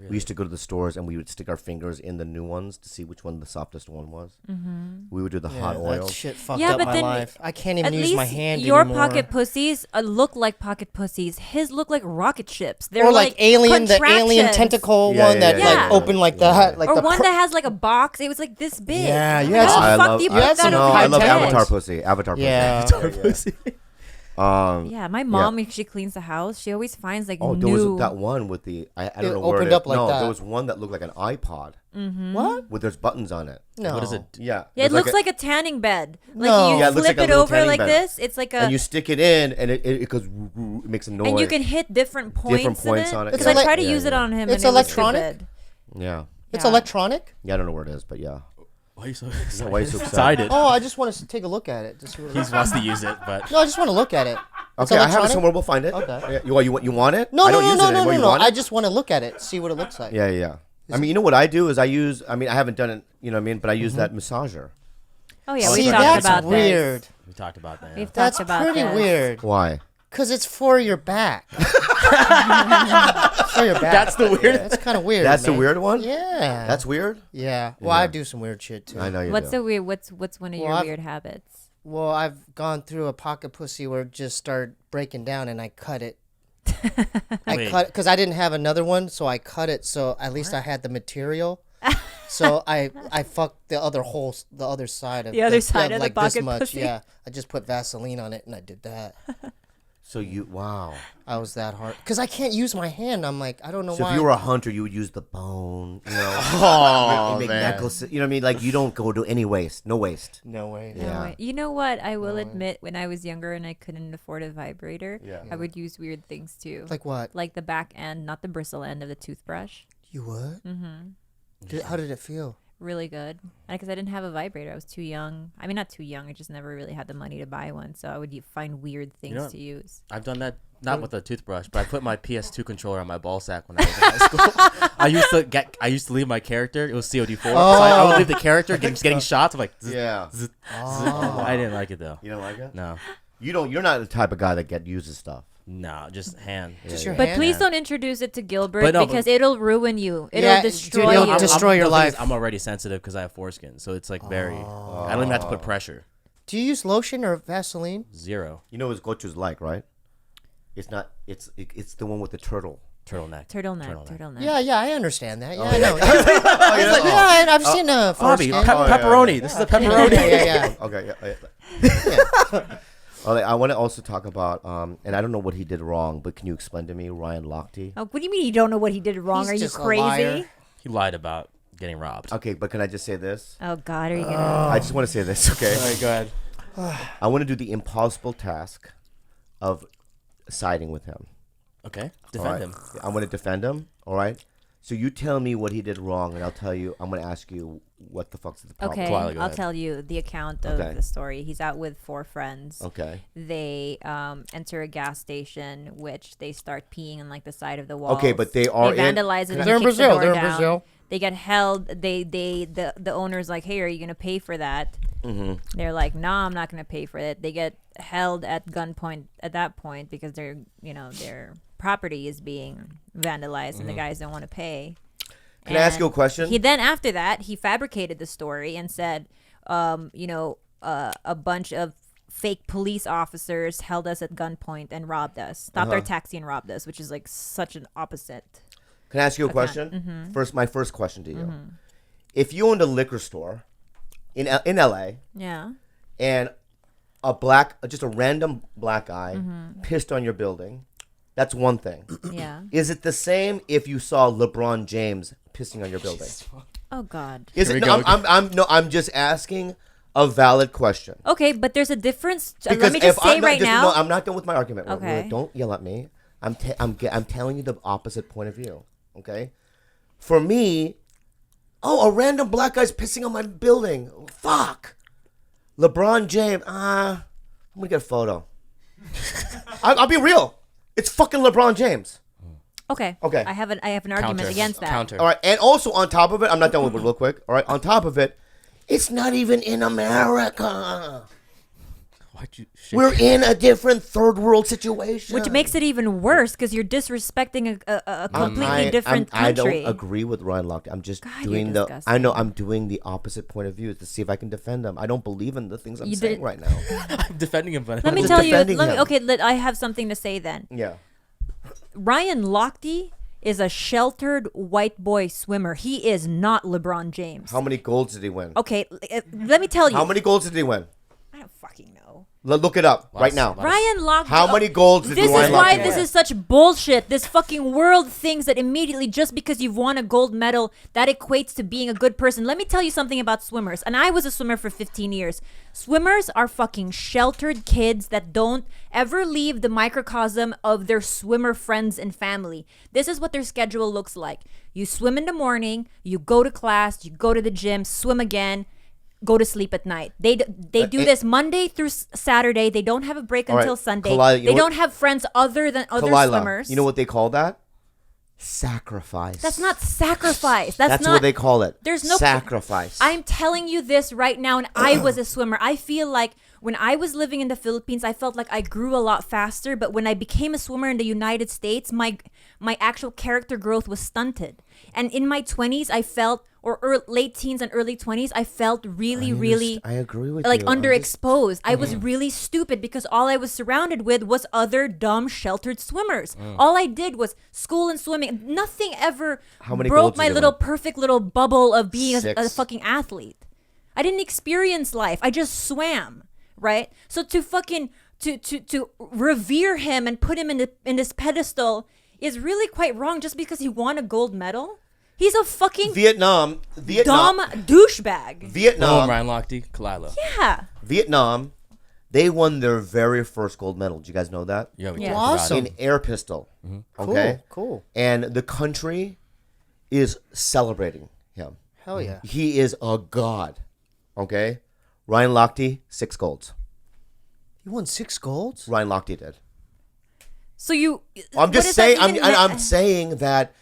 We used to go to the stores and we would stick our fingers in the new ones to see which one the softest one was. Mm-hmm. We would do the hot That oil. shit fucked Yeah, up but my then life. I can't even At use least my hand your anymore. pocket pussies look like pocket pussies. His look like rocket ships. They're Or like alien, the alien contraptions. tentacle Yeah, one yeah, that yeah, like yeah. open like that, like Or the one that has like a box. It was like this big. Yeah, Like, you had how some- the I fuck love, do you you had put that some no, over I your love dick? Avatar pussy. Avatar pussy. Yeah. Yeah, my mom, when she cleans the house, she always finds like Oh, there new. was that one with the I don't It know where it opened is. up like no, that. there was one that looked like an iPod What? with there's buttons on it. No. What is it? Yeah. Yeah, it there's looks like a tanning bed. Like No. you Yeah, it looks flip like a it little over tanning like bed. this. It's like a. and you stick it in and it goes it makes a noise. And you can hit different points, points in on it, Because yeah. I tried to Yeah, use it yeah. on him. It's and it was electronic? stupid. Yeah. It's Yeah. electronic? Yeah, I don't know where it is, but yeah. Why are you so Why are you so excited? Oh, I just want to take a look at it. Just He wants to use it, but No, I just want to look at it. It's Okay, I have it electronic? somewhere. We'll find it. Okay. Yeah, you want it? No, I no, don't no, use no, it no, anymore. no, You no. want I it? just want to look at it, see what it looks like. Yeah, yeah. I mean, you know what I do is I haven't done it, you know what I mean, but I use that massager. Oh yeah, See, we've talked that's about weird. this. we talked about that. We've That's talked about pretty this. weird. Why? Because it's for your back. For your back. That's the weird. That's kind of weird. That's the man. weird one? Yeah. That's weird? Yeah. Well, I do some weird shit too. I know you What's do. the weird? What's one of Well, your I've- weird habits? Well, I've gone through a pocket pussy where it just started breaking down, and I cut it. I Wait. cut because I didn't have another one, so I cut it. So at least I had the material. So I fucked the other whole, the other side of The other side of the like this pocket much. pussy? Yeah, I just put Vaseline on it, and I did that. So wow. I was that hard because I can't use my hand. I'm like, I don't know So why. if you were a hunter, you would use the bone, you know. Oh, make man. necklaces, you know what I mean? Like you don't go to any waste, no waste. No way. Yeah. No way. You know what? I will admit, when I was younger and I couldn't afford a vibrator, Yeah. I would use weird things too. Like what? Like the back end, not the bristle end of the toothbrush. You would? Mm-hmm. How did it feel? Really good. Because I didn't have a vibrator. I was too young. I mean, not too young. I just never really had the money to buy one. So I would find weird things know- to use. I've done that not with a toothbrush, but I put my PS2 controller on my ball sack when I was in high school. I used to leave my character. It was COD4. So I would leave the character getting shots. I'm like, zzz, Yeah. zzz, zzz. I didn't like it though. You don't like it? No, You're not the type of guy that uses stuff. no, just hand. Just your But hand? please don't introduce it to Gilbert But no, because it'll ruin you. It'll Yeah, destroy dude, it'll you. destroy your the thing is, life. I'm already sensitive because I have foreskin, so it's like very. I don't even have to put pressure. Do you use lotion or Vaseline? 0 You know what Gochu's like, right? It's not. It's the one with the turtle. turtleneck. Turtleneck. Yeah, I understand that. Yeah, I yeah. know. Oh, you know? Yeah, I've seen Bobby, foreskin. pepperoni. This is a pepperoni. Yeah. Okay. Yeah. I want to also talk about, and I don't know what he did wrong, but can you explain to me Ryan Lochte? Oh, what do you mean you don't know what he did wrong? He's Are you just a crazy? liar. He lied about getting robbed. Okay, but can I just say this? Oh God, are you gonna? I just want to say this, okay? All right, go ahead. I want to do the impossible task of siding with him. Okay. All Defend right? him. I'm going to defend him. All right. So you tell me what he did wrong, and I'll tell you. I'm going to ask you what the fuck's the problem. Okay, Khaly, go I'll ahead. tell you the account of Okay. the story. He's out with 4 friends. Okay. They enter a gas station, which they start peeing on like the side of the wall. Okay, but they are They vandalize it. And They're in kick the Brazil. door They're in down. Brazil. They get held. The owner's like, "Hey, are you gonna pay for that?" Mm-hmm. They're like, "Nah, I'm not gonna pay for it." They get held at gunpoint at that point because their property is being vandalized and the guys don't want to pay. Can I ask you a And question? He then after that he fabricated the story and said, a bunch of fake police officers held us at gunpoint and robbed us, stopped our taxi and robbed us, which is like such an opposite. Can I ask you a question? My first question to you. If you owned a liquor store in LA Yeah. and just a random black guy pissed on your building, that's one thing. Yeah. Is it the same if you saw LeBron James pissing on your building? Oh God. Is Here it? we No, go. I'm just asking a valid question. Okay, but there's a difference. Because Let me just if say I'm not, right just, now. no, I'm not done with my argument. Okay. Don't yell at me. I'm telling you the opposite point of view. Okay. For me, a random black guy's pissing on my building. Fuck. LeBron James. I'm gonna get a photo. I'll be real. It's fucking LeBron James. Okay. Okay. I have an argument Counter. against that. Counter. All right, and also on top of it, I'm not done with it real quick. All right, on top of it, it's not even in America. Why'd you shake We're in a different third world situation. Which makes it even worse because you're disrespecting a completely different I country. don't agree with Ryan Lochte. I'm just God, doing you're the. disgusting. I know I'm doing the opposite point of view to see if I can defend him. I don't believe in the things I'm You saying did- right now. I'm defending him, but Let me just tell you. defending him. I have something to say then. Yeah. Ryan Lochte is a sheltered white boy swimmer. He is not LeBron James. How many golds did he win? Okay, let me tell you. How many golds did he win? I don't fucking know. Look it up right now. Ryan Lochte. How many golds did This Ryan is why Lochte this win? is such bullshit. This fucking world thinks that immediately just because you've won a gold medal, that equates to being a good person. Let me tell you something about swimmers. And I was a swimmer for 15 years. Swimmers are fucking sheltered kids that don't ever leave the microcosm of their swimmer friends and family. This is what their schedule looks like. You swim in the morning, you go to class, you go to the gym, swim again, go to sleep at night. They do this Monday through Saturday. They don't have a break All right, until Sunday. Khalyla, you They know don't what- have friends other than other Khalyla, swimmers. you know what they call that? Sacrifice. That's not sacrifice. That's That's not what they call it. There's no sacrifice. I'm telling you this right now, and I was a swimmer. I feel like when I was living in the Philippines, I felt like I grew a lot faster. But when I became a swimmer in the United States, my actual character growth was stunted. And in my 20s, I felt, or late teens and early 20s, I felt really I agree with like you. I'm underexposed. I was really stupid because all I was surrounded with was other dumb sheltered swimmers. All I did was school and swimming. Nothing ever How many broke golds my did you little win? perfect little bubble of being a 6. fucking athlete. I didn't experience life. I just swam, right? So to fucking to revere him and put him in this pedestal is really quite wrong just because he won a gold medal. He's a fucking Vietnam. dumb douchebag. Boom, Vietnam. Ryan Lochte, Khalyla. Yeah. Vietnam. They won their very first gold medal. Did you guys know that? Yeah, we Yeah. talked about Awesome. it. In air pistol. Okay. Cool. And the country is celebrating him. Hell yeah. He is a god. Okay. Ryan Lochte, 6 golds. You won 6 golds? Ryan Lochte did. So you. I'm what just does that saying. even I'm saying that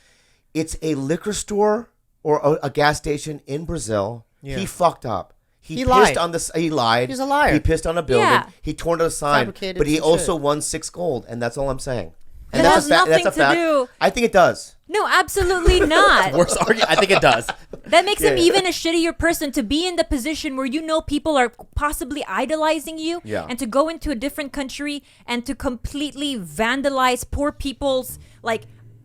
it's a liquor store or a gas station in Brazil. Yeah. He fucked up. He He pissed lied. on the. He lied. He's a liar. He pissed on a building. Yeah. He torn to the sign. Fabricated But he some also shit. won 6 gold, and that's all I'm saying. That has nothing to fact. do- I think it does. No, absolutely not. Worst argument. I think it does. That makes him Yeah. even a shittier person to be in the position where you know people are possibly idolizing you, Yeah. and to go into a different country and to completely vandalize poor people's like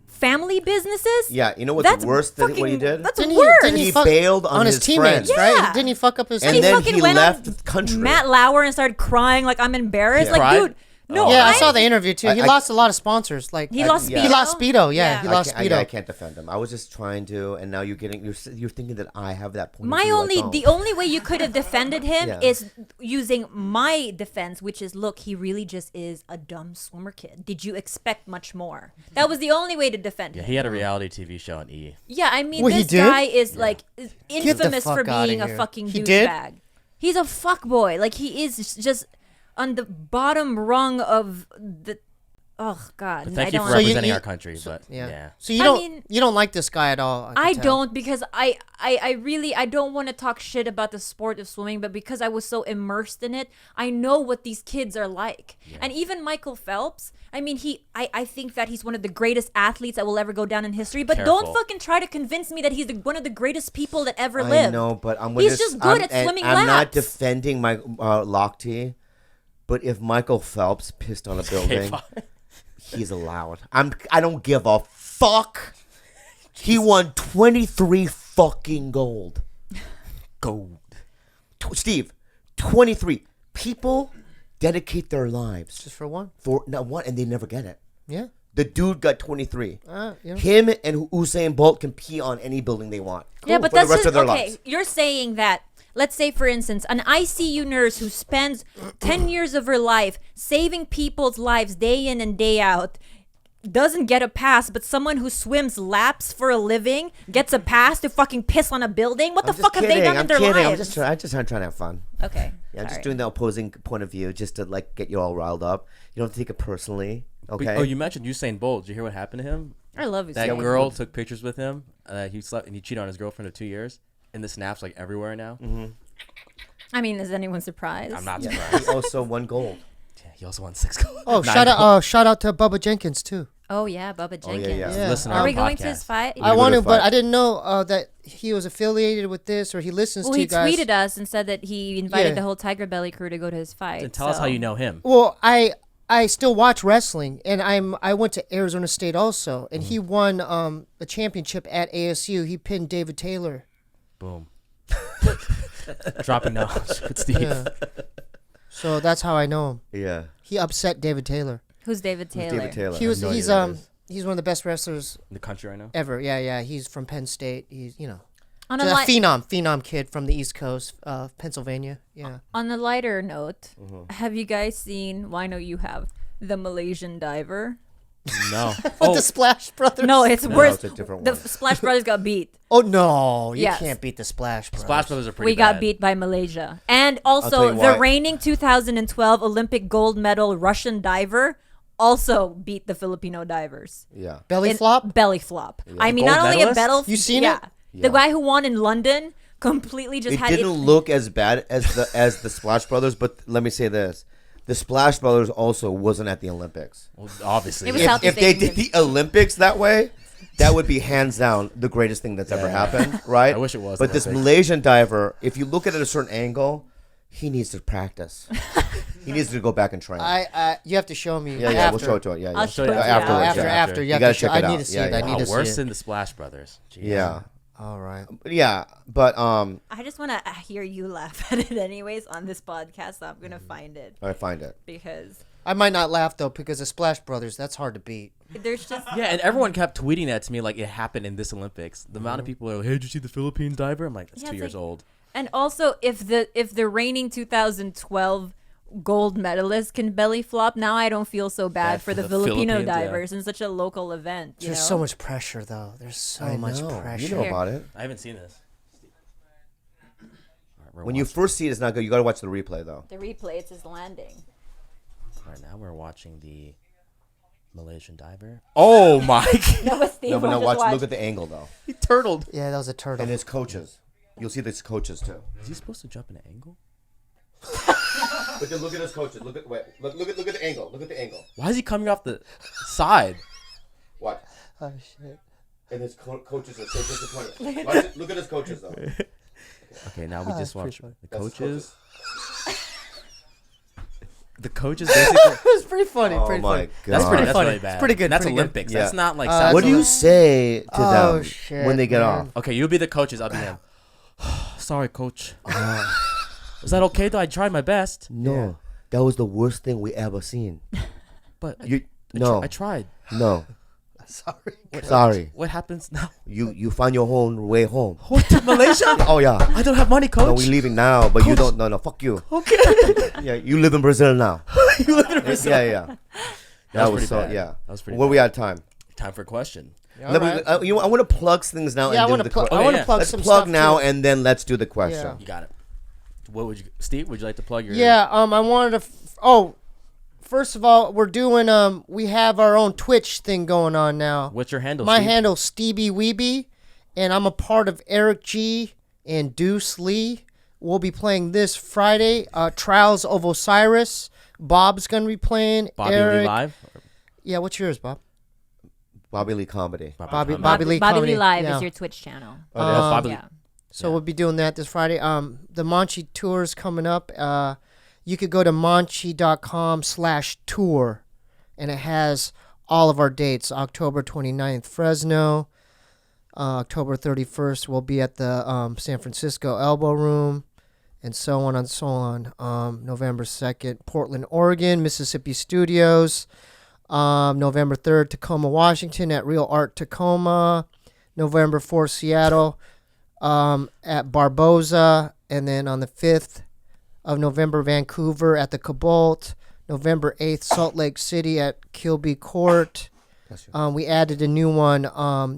family businesses. Yeah, you know what's That's worse than what he fucking- did? That's Didn't worse. Didn't He fuck bailed on his his teammates, friends. right? Yeah. Didn't he fuck up his And he then fucking he went left on the country. Matt Lauer and started crying like I'm embarrassed. Yeah. Like, Cried? dude, No, Yeah, I I- saw the interview too. He I- lost a lot of sponsors. Like He lost yeah. He lost Speedo. Yeah, he lost Speedo. I can't defend him. I was just trying to, and now you're thinking that I have that point. of My view. I only don't. the only way you could have defended him Yeah. is using my defense, which is, look, he really just is a dumb swimmer kid. Did you expect much more? That was the only way to defend Yeah, him. he had a reality TV show on E. Yeah, I mean, Well, he this did? guy is like infamous for fuck outta being a here. fucking He did? douchebag. He's a fuckboy. Like, he is just on the bottom rung of the. Oh God, But thank I you don't. for So you- representing you- our country. But Yeah. yeah. So you I don't mean- you don't like this guy at all? I can tell. don't, because I really I don't want to talk shit about the sport of swimming, but because I was so immersed in it, I know what these kids are like. And even Michael Phelps, I mean, I think that he's one of the greatest athletes that will ever go down in history. But don't Careful. fucking try to convince me that he's one of the greatest people that ever I lived. know, but I'm He's just good at swimming I'm not laps. defending my Lochte, but if Michael Phelps pissed on a building, he's allowed. I don't give a fuck. He won 23 fucking gold. Steve, 23. People dedicate their lives Just for one. for not one, and they never get it. Yeah. The dude got 23. Yeah. Him and Usain Bolt can pee on any building they want. Yeah, but for the that's rest just of their okay. lives. You're saying that, let's say, for instance, an ICU nurse who spends 10 years of her life saving people's lives day in and day out doesn't get a pass, but someone who swims laps for a living gets a pass to fucking piss on a building? What the I'm just fuck have they kidding, done in their lives? I'm just trying to have fun. Okay. Yeah, I'm just sorry. doing the opposing point of view just to like get you all riled up. You don't have to take it personally. Okay. Oh, you mentioned Usain Bolt. Did you hear what happened to him? I love That Usain. girl took pictures with him. He slept and he cheated on his girlfriend of 2 years. And the snaps like everywhere now. I mean, is anyone surprised? I'm not He surprised. also won gold. Yeah, he also won 6 gold. Oh, 9 shout gold. out! Shout out to Bubba Jenkins too. Oh, yeah, Bubba Oh, yeah, Jenkins. yeah. Yeah. Listen to Are our we going to podcast. his fight? We I go to wanted, the but fight. I didn't know that he was affiliated with this or he listens Well, to he you guys. tweeted us and said that he invited Yeah. the whole TigerBelly crew to go to his fight. And tell us so- how you know him. Well, I still watch wrestling, and I went to Arizona State also, and he won a championship at ASU. He pinned David Taylor. Boom. Dropping knowledge with Steve. Yeah. So that's how I know him. Yeah. He upset David Taylor. Who's David Who's Taylor? David Taylor. He I was have no he's idea who that is. he's one of the best wrestlers In the country right now. ever. Yeah. He's from Penn State. He's On a a, li- phenom kid from the East Coast of Pennsylvania. Yeah. on a lighter note, Mm-hmm. have you guys seen? Well, I know you have the Malaysian diver. No. With the Splash Brothers. No, it's No, worse. it's a different The one. Splash Brothers got beat. Oh no, you Yes. can't beat the Splash Brothers. Splash Brothers are pretty We got bad. beat by Malaysia, and tell also you the why. reigning 2012 Olympic gold medal Russian diver also beat the Filipino divers. Yeah. Belly In- flop. Belly flop. I mean, Gold not only a medalist? medal. You seen yeah. it? The Yeah. guy who won in London completely just It had didn't look as bad as the Splash Brothers, but let me say this: the Splash Brothers also wasn't at the Olympics. Well, obviously. It was yeah. Southeast If they Asian did the Olympics that way, that would be hands down the greatest thing that's ever happened, right? I wish it was But this Olympics. Malaysian diver, if you look at it at a certain angle, he needs to practice. He needs to go back and train. You have to show me. yeah, after. we'll show it to it. Yeah, yeah. I'll show you Afterwards, After, yeah. you have gotta to show. check it I need out. to see Yeah, it. I yeah. need Oh, to worse see it. than the Splash Brothers. Jeez. Yeah, All right. yeah, but I just want to hear you laugh at it anyways on this podcast. So I'm gonna find it I find it. because I might not laugh though because the Splash Brothers. That's hard to beat. there's just Yeah, and everyone kept tweeting that to me like it happened in this Olympics. The amount of people are like, "Hey, did you see the Philippines diver?" I'm like, "That's Yeah, 2 it's years like- old." And also, if the reigning 2012 gold medalist can belly flop, now I don't feel so bad Bad for the for the Filipino Philippines, yeah. divers in such a local event. You There's know? so much pressure though. There's so much know. pressure. You know about it. I haven't seen this. All right, When you first see it, it's not good. You got to watch the replay though. The replay, it's his landing. right now we're watching the Malaysian diver. Oh my! No, but Steve No, but will now just watch. watch. Look at the angle though, He turtled. Yeah, that was a turtle. and his coaches. You'll see his coaches too. Is he supposed to jump in an angle? But then look at his coaches. Look at the angle. Look at the angle. Why is he coming off the side? What? Oh shit. And his coaches are so disappointed. Watch it. Look at his coaches though. Okay, now we just watch pretty the That's his coaches. The coaches basically. It's pretty funny. Oh pretty my funny. god. That's pretty. That's funny. really It's bad. pretty good, That's pretty good. Olympics. Yeah. That's not like. That's What do a- you say to Oh, them shit, when they get man. off? Okay, you'll be the coaches. I'll be him. Sorry, coach. Is that okay though? I tried my best. No, That was the worst thing we ever seen. But I tried. No. Sorry. Sorry. What happens now? You find your own way home. What, to Malaysia? Oh yeah. I don't have money, coach. No, we leaving now, but you don't. No, fuck you. Okay. Yeah, you live in Brazil now. You live in Brazil. Yeah. That was pretty so. bad. Yeah. That was pretty Where bad. we out of time? Time for a question. Let me, I want to plug things now. Yeah, I and want do to the plug. que- I want to yeah. plug Let's some plug stuff now, too. and then let's do the question. Yeah. You got it. What would you, Steve? Would you like to plug your? Yeah. I wanted to. First of all, we're doing. We have our own Twitch thing going on now. What's your handle? My Steve? handle's Steeby Weeby, and I'm a part of Eric G and Deuce Lee. We'll be playing this Friday. Trials of Osiris. Bob's gonna be playing. Bobby Eric. Lee live. Yeah, what's yours, Bob? Bobby Lee comedy. Bobby Lee Bobby Lee Comedy. Live Yeah. is your Twitch channel. Oh, that's Bobby. Yeah. So we'll be doing that this Friday. The Monchi tour is coming up. You could go to monchi.com/tour, and it has all of our dates. October 29th, Fresno. October 31st, we'll be at the San Francisco Elbow Room, and so on and so on. November 2nd, Portland, Oregon, Mississippi Studios. November 3rd, Tacoma, Washington at Real Art Tacoma. November 4th, Seattle at Barboza. And then on the 5th of November, Vancouver at the Cobalt. November 8th, Salt Lake City at Kilby Court. We added a new one,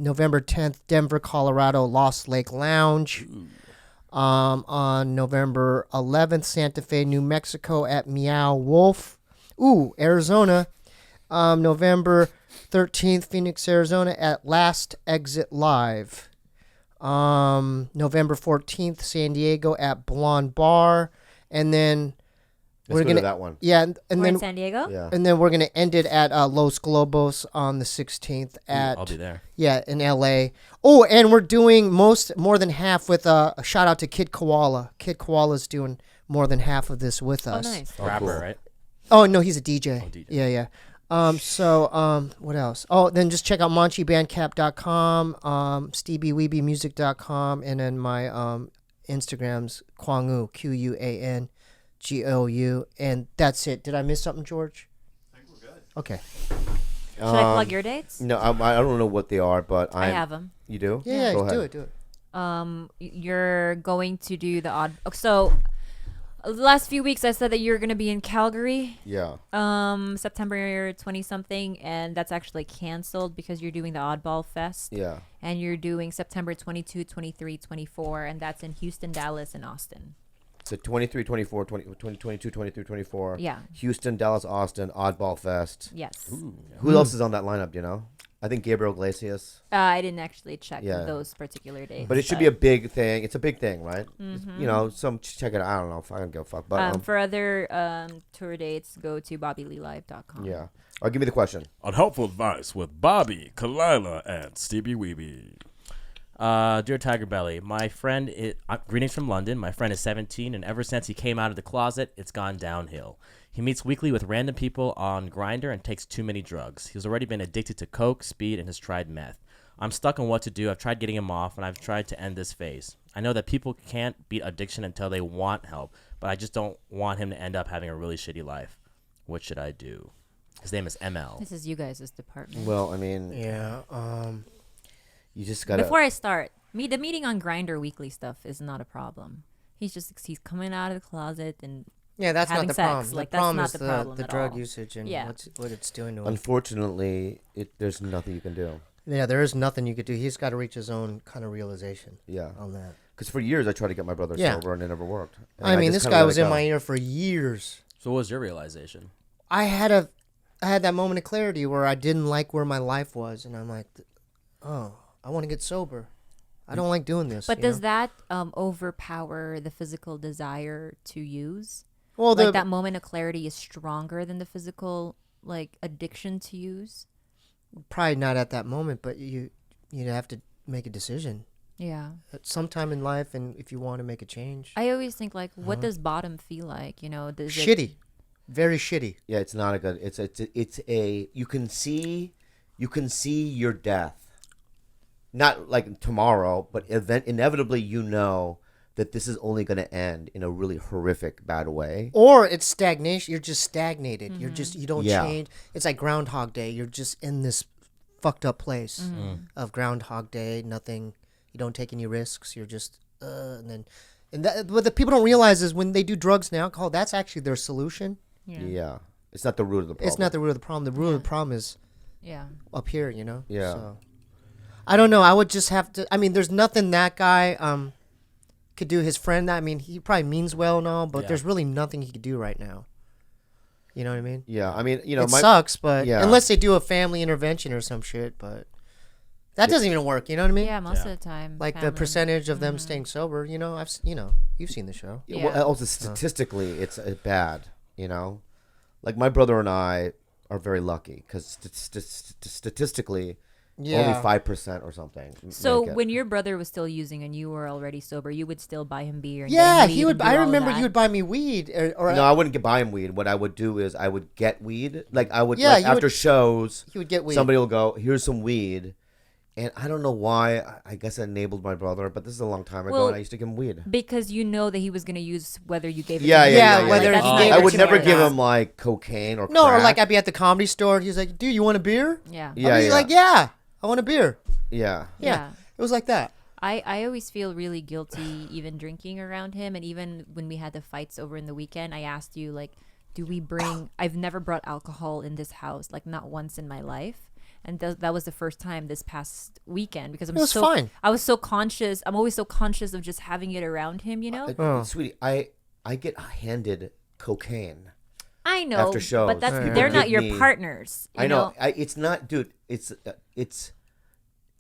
November 10th, Denver, Colorado, Lost Lake Lounge. On November 11th, Santa Fe, New Mexico at Meow Wolf. Arizona. November 13th, Phoenix, Arizona at Last Exit Live. November 14th, San Diego at Blonde Bar. And then Let's go to that one. yeah, and We're in then San Diego. Yeah. and then we're gonna end it at Los Globos on the 16th at I'll be there. in LA. Oh, and we're doing more than half with a shout out to Kid Koala. Kid Koala's doing more than half of this with Oh, us. nice. Rapper, cool. right? Oh no, he's a DJ. DJ. Yeah. What else? Oh, then just check out monchibandcap.com, steebyweebymusic.com, and then my Instagram's Kwangoo, QUANGOU, and that's it. Did I miss something, George? I think we're good. Okay. Should I plug your dates? No, I don't know what they are, but I have them. You do? Yeah, Go do ahead. it. You're going to do the odd. So, the last few weeks I said that you're going to be in Calgary. Yeah. September 20 something, and that's actually canceled because you're doing the Oddball Fest. Yeah. And you're doing September 22, 23, 24, and that's in Houston, Dallas, and Austin. So 23, 24, 20, 22, 23, 24. Yeah. Houston, Dallas, Austin, Oddball Fest. Yes. Who else is on that lineup, do you know? I think Gabriel Iglesias. I didn't actually check Yeah. those particular dates. But it should be a big thing. It's a big thing, right? You know, check it out. I don't know if I don't give a fuck. But for other tour dates, go to bobbyleelive.com. yeah. All right, give me the question. Unhelpful advice with Bobby, Khalyla, and Steeby Weeby. Dear TigerBelly, my friend greetings from London. My friend is 17, and ever since he came out of the closet, it's gone downhill. He meets weekly with random people on Grindr and takes too many drugs. He's already been addicted to coke, speed, and has tried meth. I'm stuck on what to do. I've tried getting him off, and I've tried to end this phase. I know that people can't beat addiction until they want help, but I just don't want him to end up having a really shitty life. What should I do? His name is ML. This is you guys' department. Well, I mean, Yeah. you just gotta. Before I start, the meeting on Grindr weekly stuff is not a problem. He's coming out of the closet and Yeah, that's having not the sex, problem. like, the that's problem not is the problem the at drug all. usage and Yeah. what it's doing to him. Unfortunately, there's nothing you can do. Yeah, there is nothing you could do. He's got to reach his own kind of realization Yeah. on that. Because for years I tried to get my brother Yeah. sober and it never worked. And I mean, just this kinda guy let was it in go. my ear for years. So what was your realization? I had that moment of clarity where I didn't like where my life was, and I'm like, oh, I want to get sober. I don't like doing this. But you does know? that overpower the physical desire to use? well, Like that moment of clarity is stronger than the physical addiction to use? probably not at that moment, but you have to make a decision Yeah. at some time in life, and if you want to make a change. I always think what does bottom feel like? You know, does it, Shitty, very shitty. Yeah, it's not a good. It's a. You can see your death. Not like tomorrow, but inevitably you know that this is only going to end in a really horrific, bad way. Or it's stagnation. You're just stagnated. You're just you don't Yeah. change. It's like Groundhog Day. You're just in this fucked up place of Groundhog Day. Nothing. You don't take any risks. You're just what the people don't realize is when they do drugs and alcohol, that's actually their solution. Yeah. It's not the root of the problem. It's not the root of the problem. The root of the problem is Yeah. up here. You know. Yeah. So, I don't know. I would just have to. I mean, there's nothing that guy could do. His friend. I mean, he probably means well and all, but Yeah. there's really nothing he could do right now. You know what I mean? Yeah. I mean, you know, It sucks, but Yeah. unless they do a family intervention or some shit, but that doesn't even work. You know what I mean? Yeah, most Yeah. of the time. Like the family. percentage of them staying sober. You know, you've seen the show. Yeah. Well, also statistically, it's bad. You know, like my brother and I are very lucky because statistically, only 5% or something. So make it. when your brother was still using and you were already sober, you would still buy him beer. And get Yeah, him weed he would. and do I all of remember that? he would buy me weed, or No, I wouldn't buy him weed. What I would do is I would get weed. Like I would, Yeah, like you after would- shows, he would get weed. somebody will go, "Here's some weed," and I don't know why. I guess I enabled my brother, but this is a long time ago, Well, and I used to give him weed. Because you know that he was going to use whether you gave it Yeah, to him. yeah, Yeah, yeah. whether Like, he that's gave not I would your never choice. give him like cocaine or no, or crack. like I'd be at the comedy store. He's like, "Dude, you want a beer?" Yeah. Yeah, I'd be yeah. like, "Yeah, I want a beer." Yeah. Yeah, it was like that. I always feel really guilty even drinking around him. And even when we had the fights over in the weekend, I asked you, like, do we bring... I've never brought alcohol in this house, like, not once in my life. And that was the first time this past weekend because It was so fine. I was so conscious. I'm always so conscious of just having it around him, you know? Oh. Sweetie, I get handed cocaine. I know, after shows, but people they're not give your me- partners. You I know. It's not, dude. It's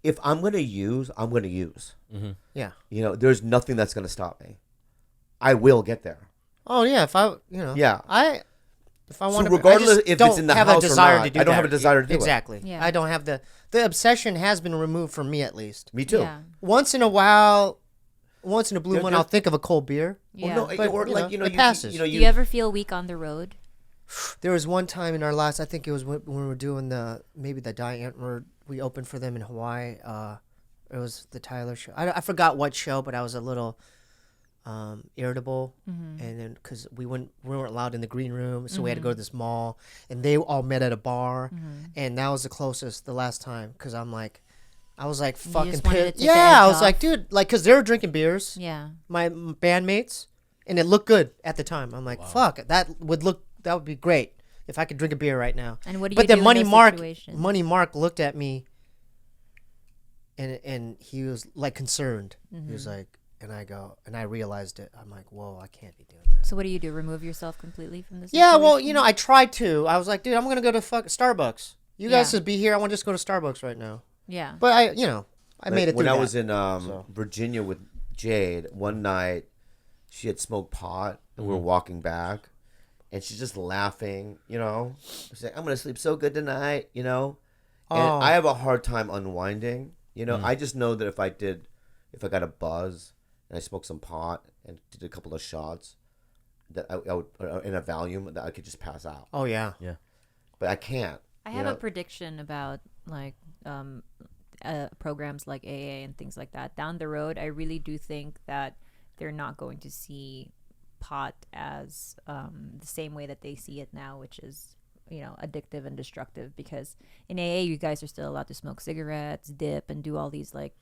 if I'm gonna use, I'm gonna use. Yeah. You know, there's nothing that's gonna stop me. I will get there. Oh yeah, if I Yeah. if I want to, regardless I just if it's don't in the have house a or desire not, to do I don't that. have a desire to do it. Exactly. Yeah. I don't have the obsession has been removed from me at least. Me too. Yeah. Once in a while, once in a blue There- moon, there- I'll think of a cold beer. Yeah. Well, no, But, or you like know, you know, it passes. You know, Do you ever feel weak on the road? There was one time in our last, I think it was when we were doing maybe the Diane, where we opened for them in Hawaii. It was the Tyler show. I forgot what show, but I was a little irritable, and then because we weren't allowed in the green room, so we had to go to this mall, and they all met at a bar, and that was the closest the last time because I was like fucking just wanted to pissed. take the Yeah, I edge was like, off. dude, like because they were drinking beers, Yeah. my bandmates, and it looked good at the time. I'm like, fuck, that would be great if I could drink a beer right now. And what do you But then do in Money those Mark, situations? Money Mark looked at me, and he was like concerned. He was like, and I realized it. I'm like, whoa, I can't be doing that. So what do you do? Remove yourself completely from this? Yeah, well, situation? I tried to. I was like, dude, I'm gonna go to Starbucks. You guys Yeah. should be here. I want to just go to Starbucks right now. Yeah. But I made it when through I that. was in Virginia with Jade one night. She had smoked pot, and we were walking back, and she's just laughing. She's like, "I'm gonna sleep so good tonight," And Oh. I have a hard time unwinding. I just know that if I got a buzz and I smoked some pot and did a couple of shots, that I would in a Valium, that I could just pass out. Oh yeah. But I can't. I have a prediction about like programs like AA and things like that. Down the road, I really do think that they're not going to see pot as the same way that they see it now, which is addictive and destructive. Because in AA, you guys are still allowed to smoke cigarettes, dip, and do all these like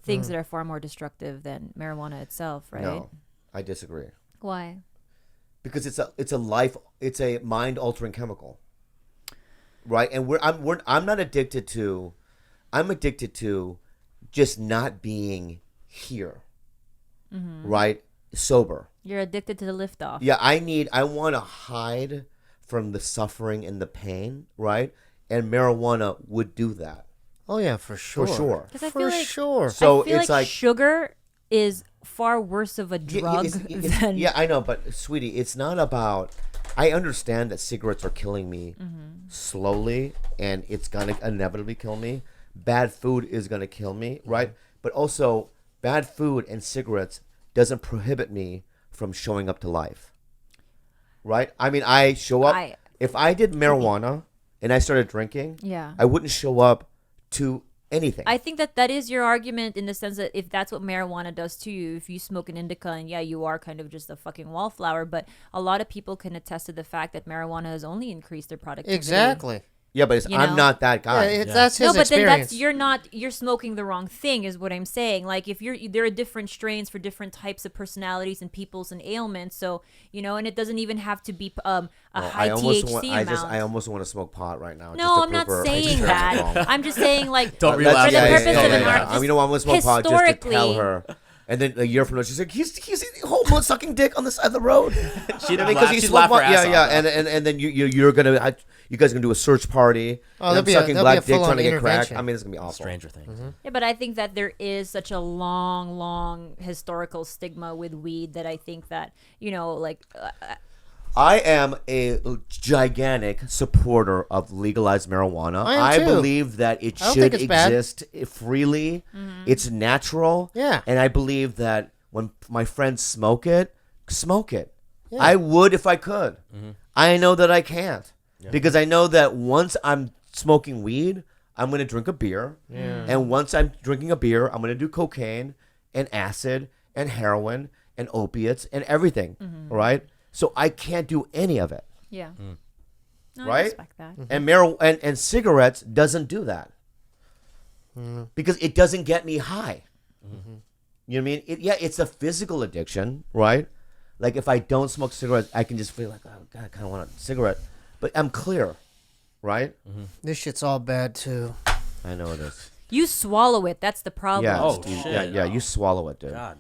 things that are far more destructive than marijuana itself, right? No, I disagree. Why? Because it's a mind altering chemical, right? And I'm not addicted to. I'm addicted to just not being here, right? Sober. You're addicted to the liftoff. Yeah, I want to hide from the suffering and the pain, right? And marijuana would do that. Oh yeah, for sure. For sure. 'Cause I For feel like sure. So I feel it's like like sugar is far worse of a Yeah, drug than yeah, I know, but sweetie, it's not about. I understand that cigarettes are killing me slowly, and it's gonna inevitably kill me. Bad food is gonna kill me, right? But also, bad food and cigarettes doesn't prohibit me from showing up to life, right? I mean, I show up. If I did marijuana and I started drinking, Yeah. I wouldn't show up to anything. I think that is your argument in the sense that if that's what marijuana does to you, if you smoke an indica and yeah, you are kind of just a fucking wallflower, but a lot of people can attest to the fact that marijuana has only increased their productivity. Exactly. yeah, but I'm not that guy. That's his No, but experience. then you're smoking the wrong thing is what I'm saying. Like if there are different strains for different types of personalities and peoples and ailments. So, and it doesn't even have to be a high THC amount. I almost want to smoke pot right now. No, I'm not saying that. I'm just saying like Don't for relapse. the purpose of the yeah. market. I mean, I'm gonna smoke pot just to historically- tell her. And then a year from now, she's like, he's whole blood sucking dick on the side of the road. Because he smoked pot. Yeah. And then you're gonna you guys are gonna do a search party. Oh, and I'm there'll be sucking a black dick full-on trying to get crack. intervention. I mean, it's gonna be awful. Stranger Things. Yeah, but I think that there is such a long historical stigma with weed that I think that, I am a gigantic supporter of legalized marijuana. I am too. believe that it I don't should think it's bad. exist freely. It's natural. Yeah. And I believe that when my friends smoke it. I would if I could. I know that I can't. Because I know that once I'm smoking weed, I'm going to drink a beer. And once I'm drinking a beer, I'm going to do cocaine and acid and heroin and opiates and everything. Right? So I can't do any of it. yeah. No, I Right? respect that. And and cigarettes doesn't do that. Because it doesn't get me high. You know what I mean? It's a physical addiction, right? Like if I don't smoke cigarettes, I can just feel like, oh God, I kind of want a cigarette. But I'm clear, right? This shit's all bad too. I know it is. You swallow it. That's the problem. Yeah, Oh, Steve, shit. yeah, you swallow it, dude. God.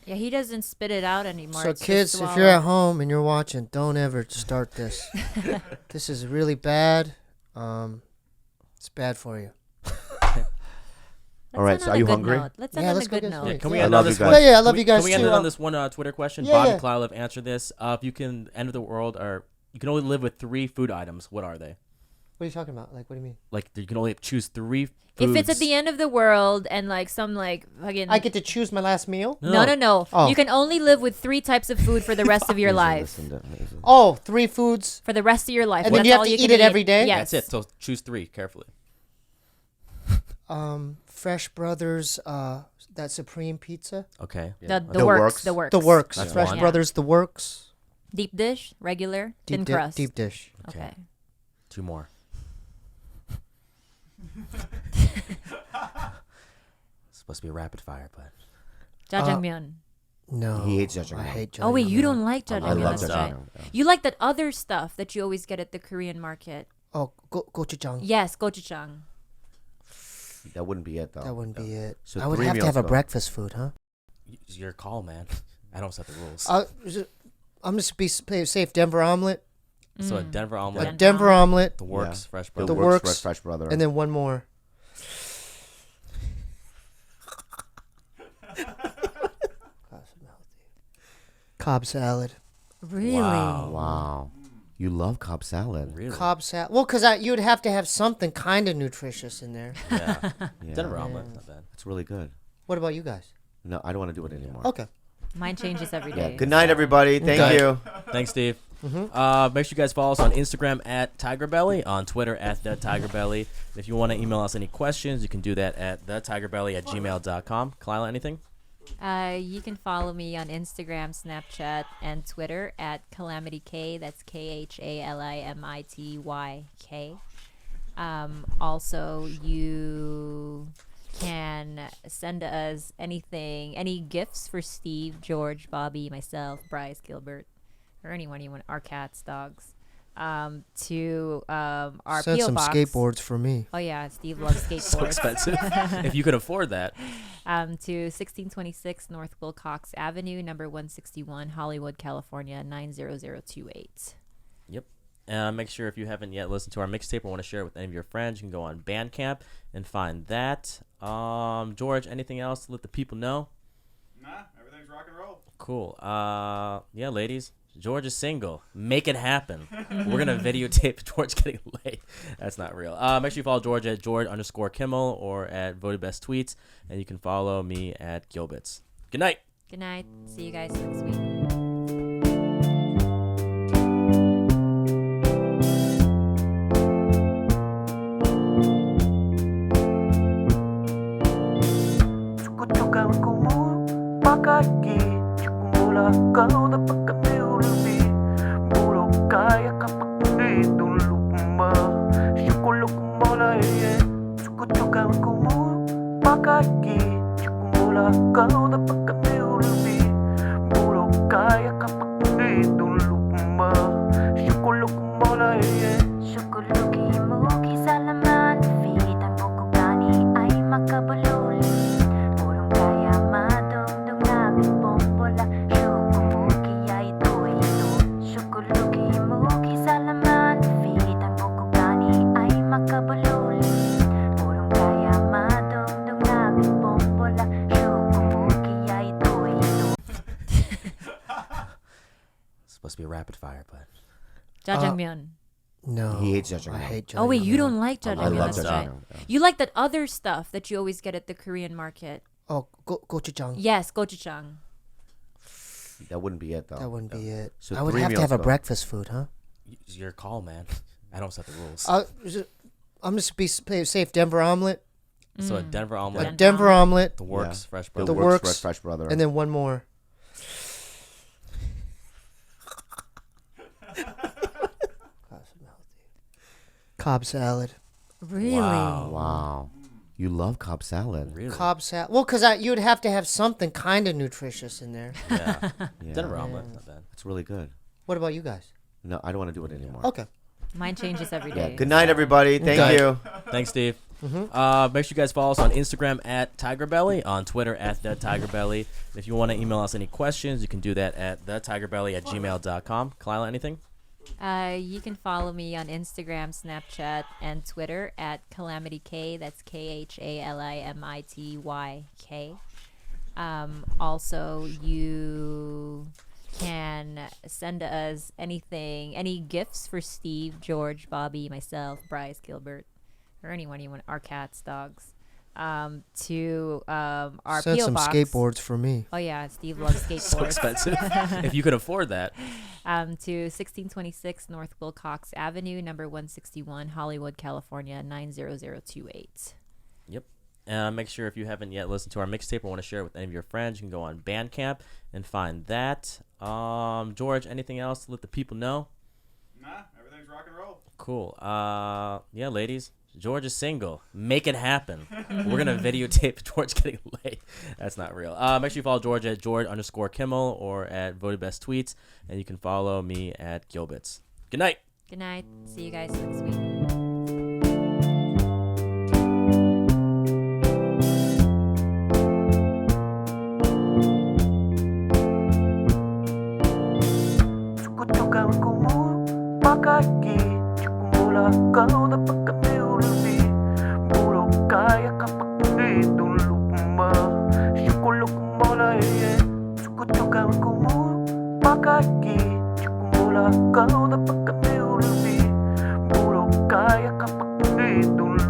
Yeah, he doesn't spit it out anymore. So It's just kids, if swallow. you're at home and you're watching, don't ever start this. This is really bad. It's bad for you. All right, Let's so end are on you a good hungry? note. Let's Yeah, end on let's a go good get note. some. Yeah, can we Yeah. end I on love this you one? guys. Yeah, I love you guys Can we too. end on this one Twitter question? Yeah, Bobby yeah. and Khalyla have answered this. If you can end of the world, or you can only live with 3 food items, what are they? What are you talking about? Like, what do you mean? Like you can only choose 3 foods. If it's at the end of the world and like some like fucking I get to choose my last meal? no. Oh. You can only live with 3 types of food for the rest of your life. Oh, 3 foods. For the rest of your life. And then That's you have all to can eat it every day? Yes. That's it. So choose 3 carefully. Fresh Brothers, that Supreme Pizza. Okay. The The works. works. The works. The Works. That's Fresh one. Brothers, The Works. Deep dish, regular, thin crust. Deep dish. Okay. 2 more. It's supposed to be a rapid fire, but Jajangmyeon. No. He hates jajangmyeon. I hate jajangmyeon. Oh wait, you don't like I jajangmyeon. love That's right. jajangmyeon. Yeah. You like that other stuff that you always get at the Korean market. Oh, gochujang. Yes, gochujang. That wouldn't be it, though. That wouldn't be it. So I would 3 have to meals, have a though. breakfast food, huh? it's your call, man. I don't set the rules. I'm just be safe. Denver omelet. So a Denver A omelet, Denver omelet. the works, Yeah. fresh The brother. The works, Works. Fresh Brother. And then one more. Cobb salad. Really? Wow. You love Cobb salad. Really? Cobb salad. Well, because you'd have to have something kind of nutritious in there. Yeah. Yeah. Denver omelet, not bad. It's really good. What about you guys? No, I don't want to do it anymore. Okay. Mine changes every Yeah. day. Good night, everybody. Thank Okay. you. Thanks, Steve. Make sure you guys follow us on Instagram at TigerBelly, on Twitter at the TigerBelly. If you want to email us any questions, you can do that at thetigerbelly@gmail.com. Khalyla, anything? You can follow me on Instagram, Snapchat, and Twitter at CalamityK. That's KHALIMITYK. Also, you can send us anything, any gifts for Steve, George, Bobby, myself, Bryce, Gilbert, or anyone you want, our cats, dogs, to our Send P.O. some box. skateboards for me. Oh yeah, Steve loves skateboards. So expensive. If you could afford that. To 1626 North Wilcox Avenue, number 161, Hollywood, California, 90028. Yep. Make sure if you haven't yet listened to our mixtape or want to share it with any of your friends, you can go on Bandcamp and find that. George, anything else to let the people know? Nah, everything's rock and roll. Cool. Yeah, ladies. George is single. Make it happen. We're going to videotape George getting laid. That's not real. Make sure you follow George at George_Kimmel or at Voted Best Tweets. And you can follow me at Gilbits. Good night. Good night. See you guys next week. Sukulugi-mugi sa laman feet. Ang bukugani ay makabululi. Purong kaya madugdug na bimbombola. Sukumugi ay ito-ito. Sukulugi-mugi sa laman feet. Ang bukugani ay makabululi. Purong kaya madugdug na bimbombola. Sukumugi ay ito-ito. Supposed to be rapid fire, but Jajangmyeon. No. He hates jajangmyeon. I hate jajangmyeon. Oh wait, you don't like jajangmyeon. love That's right. jajangmyeon, yeah. You like that other stuff that you always get at the Korean market. Oh, gochujang. Yes, gochujang. That wouldn't be it though. That wouldn't be it. So I would 3 have to meals have a though. breakfast food, huh? it's your call, man. I don't set the rules. I'm just play safe. Denver omelet. So a Denver omelet, A Denver omelet. the works, Yeah. fresh The brother. The works, works, fresh brother. And then one more. Cobb salad. Really? Wow. You love Cobb salad. Really? Cobb salad. Well, because you'd have to have something kind of nutritious in there. Yeah. Yeah. Denver omelet, not bad. It's really good. What about you guys? No, I don't want to do it anymore. Okay. Mine changes every Yeah. day. Good night, everybody. Thank Night. you. Thanks, Steve. Make sure you guys follow us on Instagram at TigerBelly, on Twitter at the TigerBelly. If you want to email us any questions, you can do that at thetigerbelly@gmail.com. Khalyla, anything? You can follow me on Instagram, Snapchat, and Twitter at CalamityK. That's KHALIMITYK. Also, you can send us anything, any gifts for Steve, George, Bobby, myself, Bryce, Gilbert, or anyone you want, our cats, dogs, to our Send P.O. some box. skateboards for me. Oh yeah, Steve loves skateboards. So expensive. If you could afford that. To 1626 North Wilcox Avenue, number 161, Hollywood, California, 90028. Yep. Make sure if you haven't yet listened to our mixtape or want to share it with any of your friends, you can go on Bandcamp and find that. George, anything else to let the people know? Nah, everything's rock and roll. Cool. Yeah, ladies. George is single. Make it happen. We're going to videotape George getting laid. That's not real. Make sure you follow George at George_Kimmel or at Voted Best Tweets. And you can follow me at Gilbits. Good night. Good night. See you guys next week. Cukutukan kumu pakaki Cukumula kau dapat kami ulubi Buruk kaya kapak di dulu kuma Syukuluk kumala Cukutukan kumu pakaki Cukumula kau dapat kami ulubi Buruk kaya kapak di dulu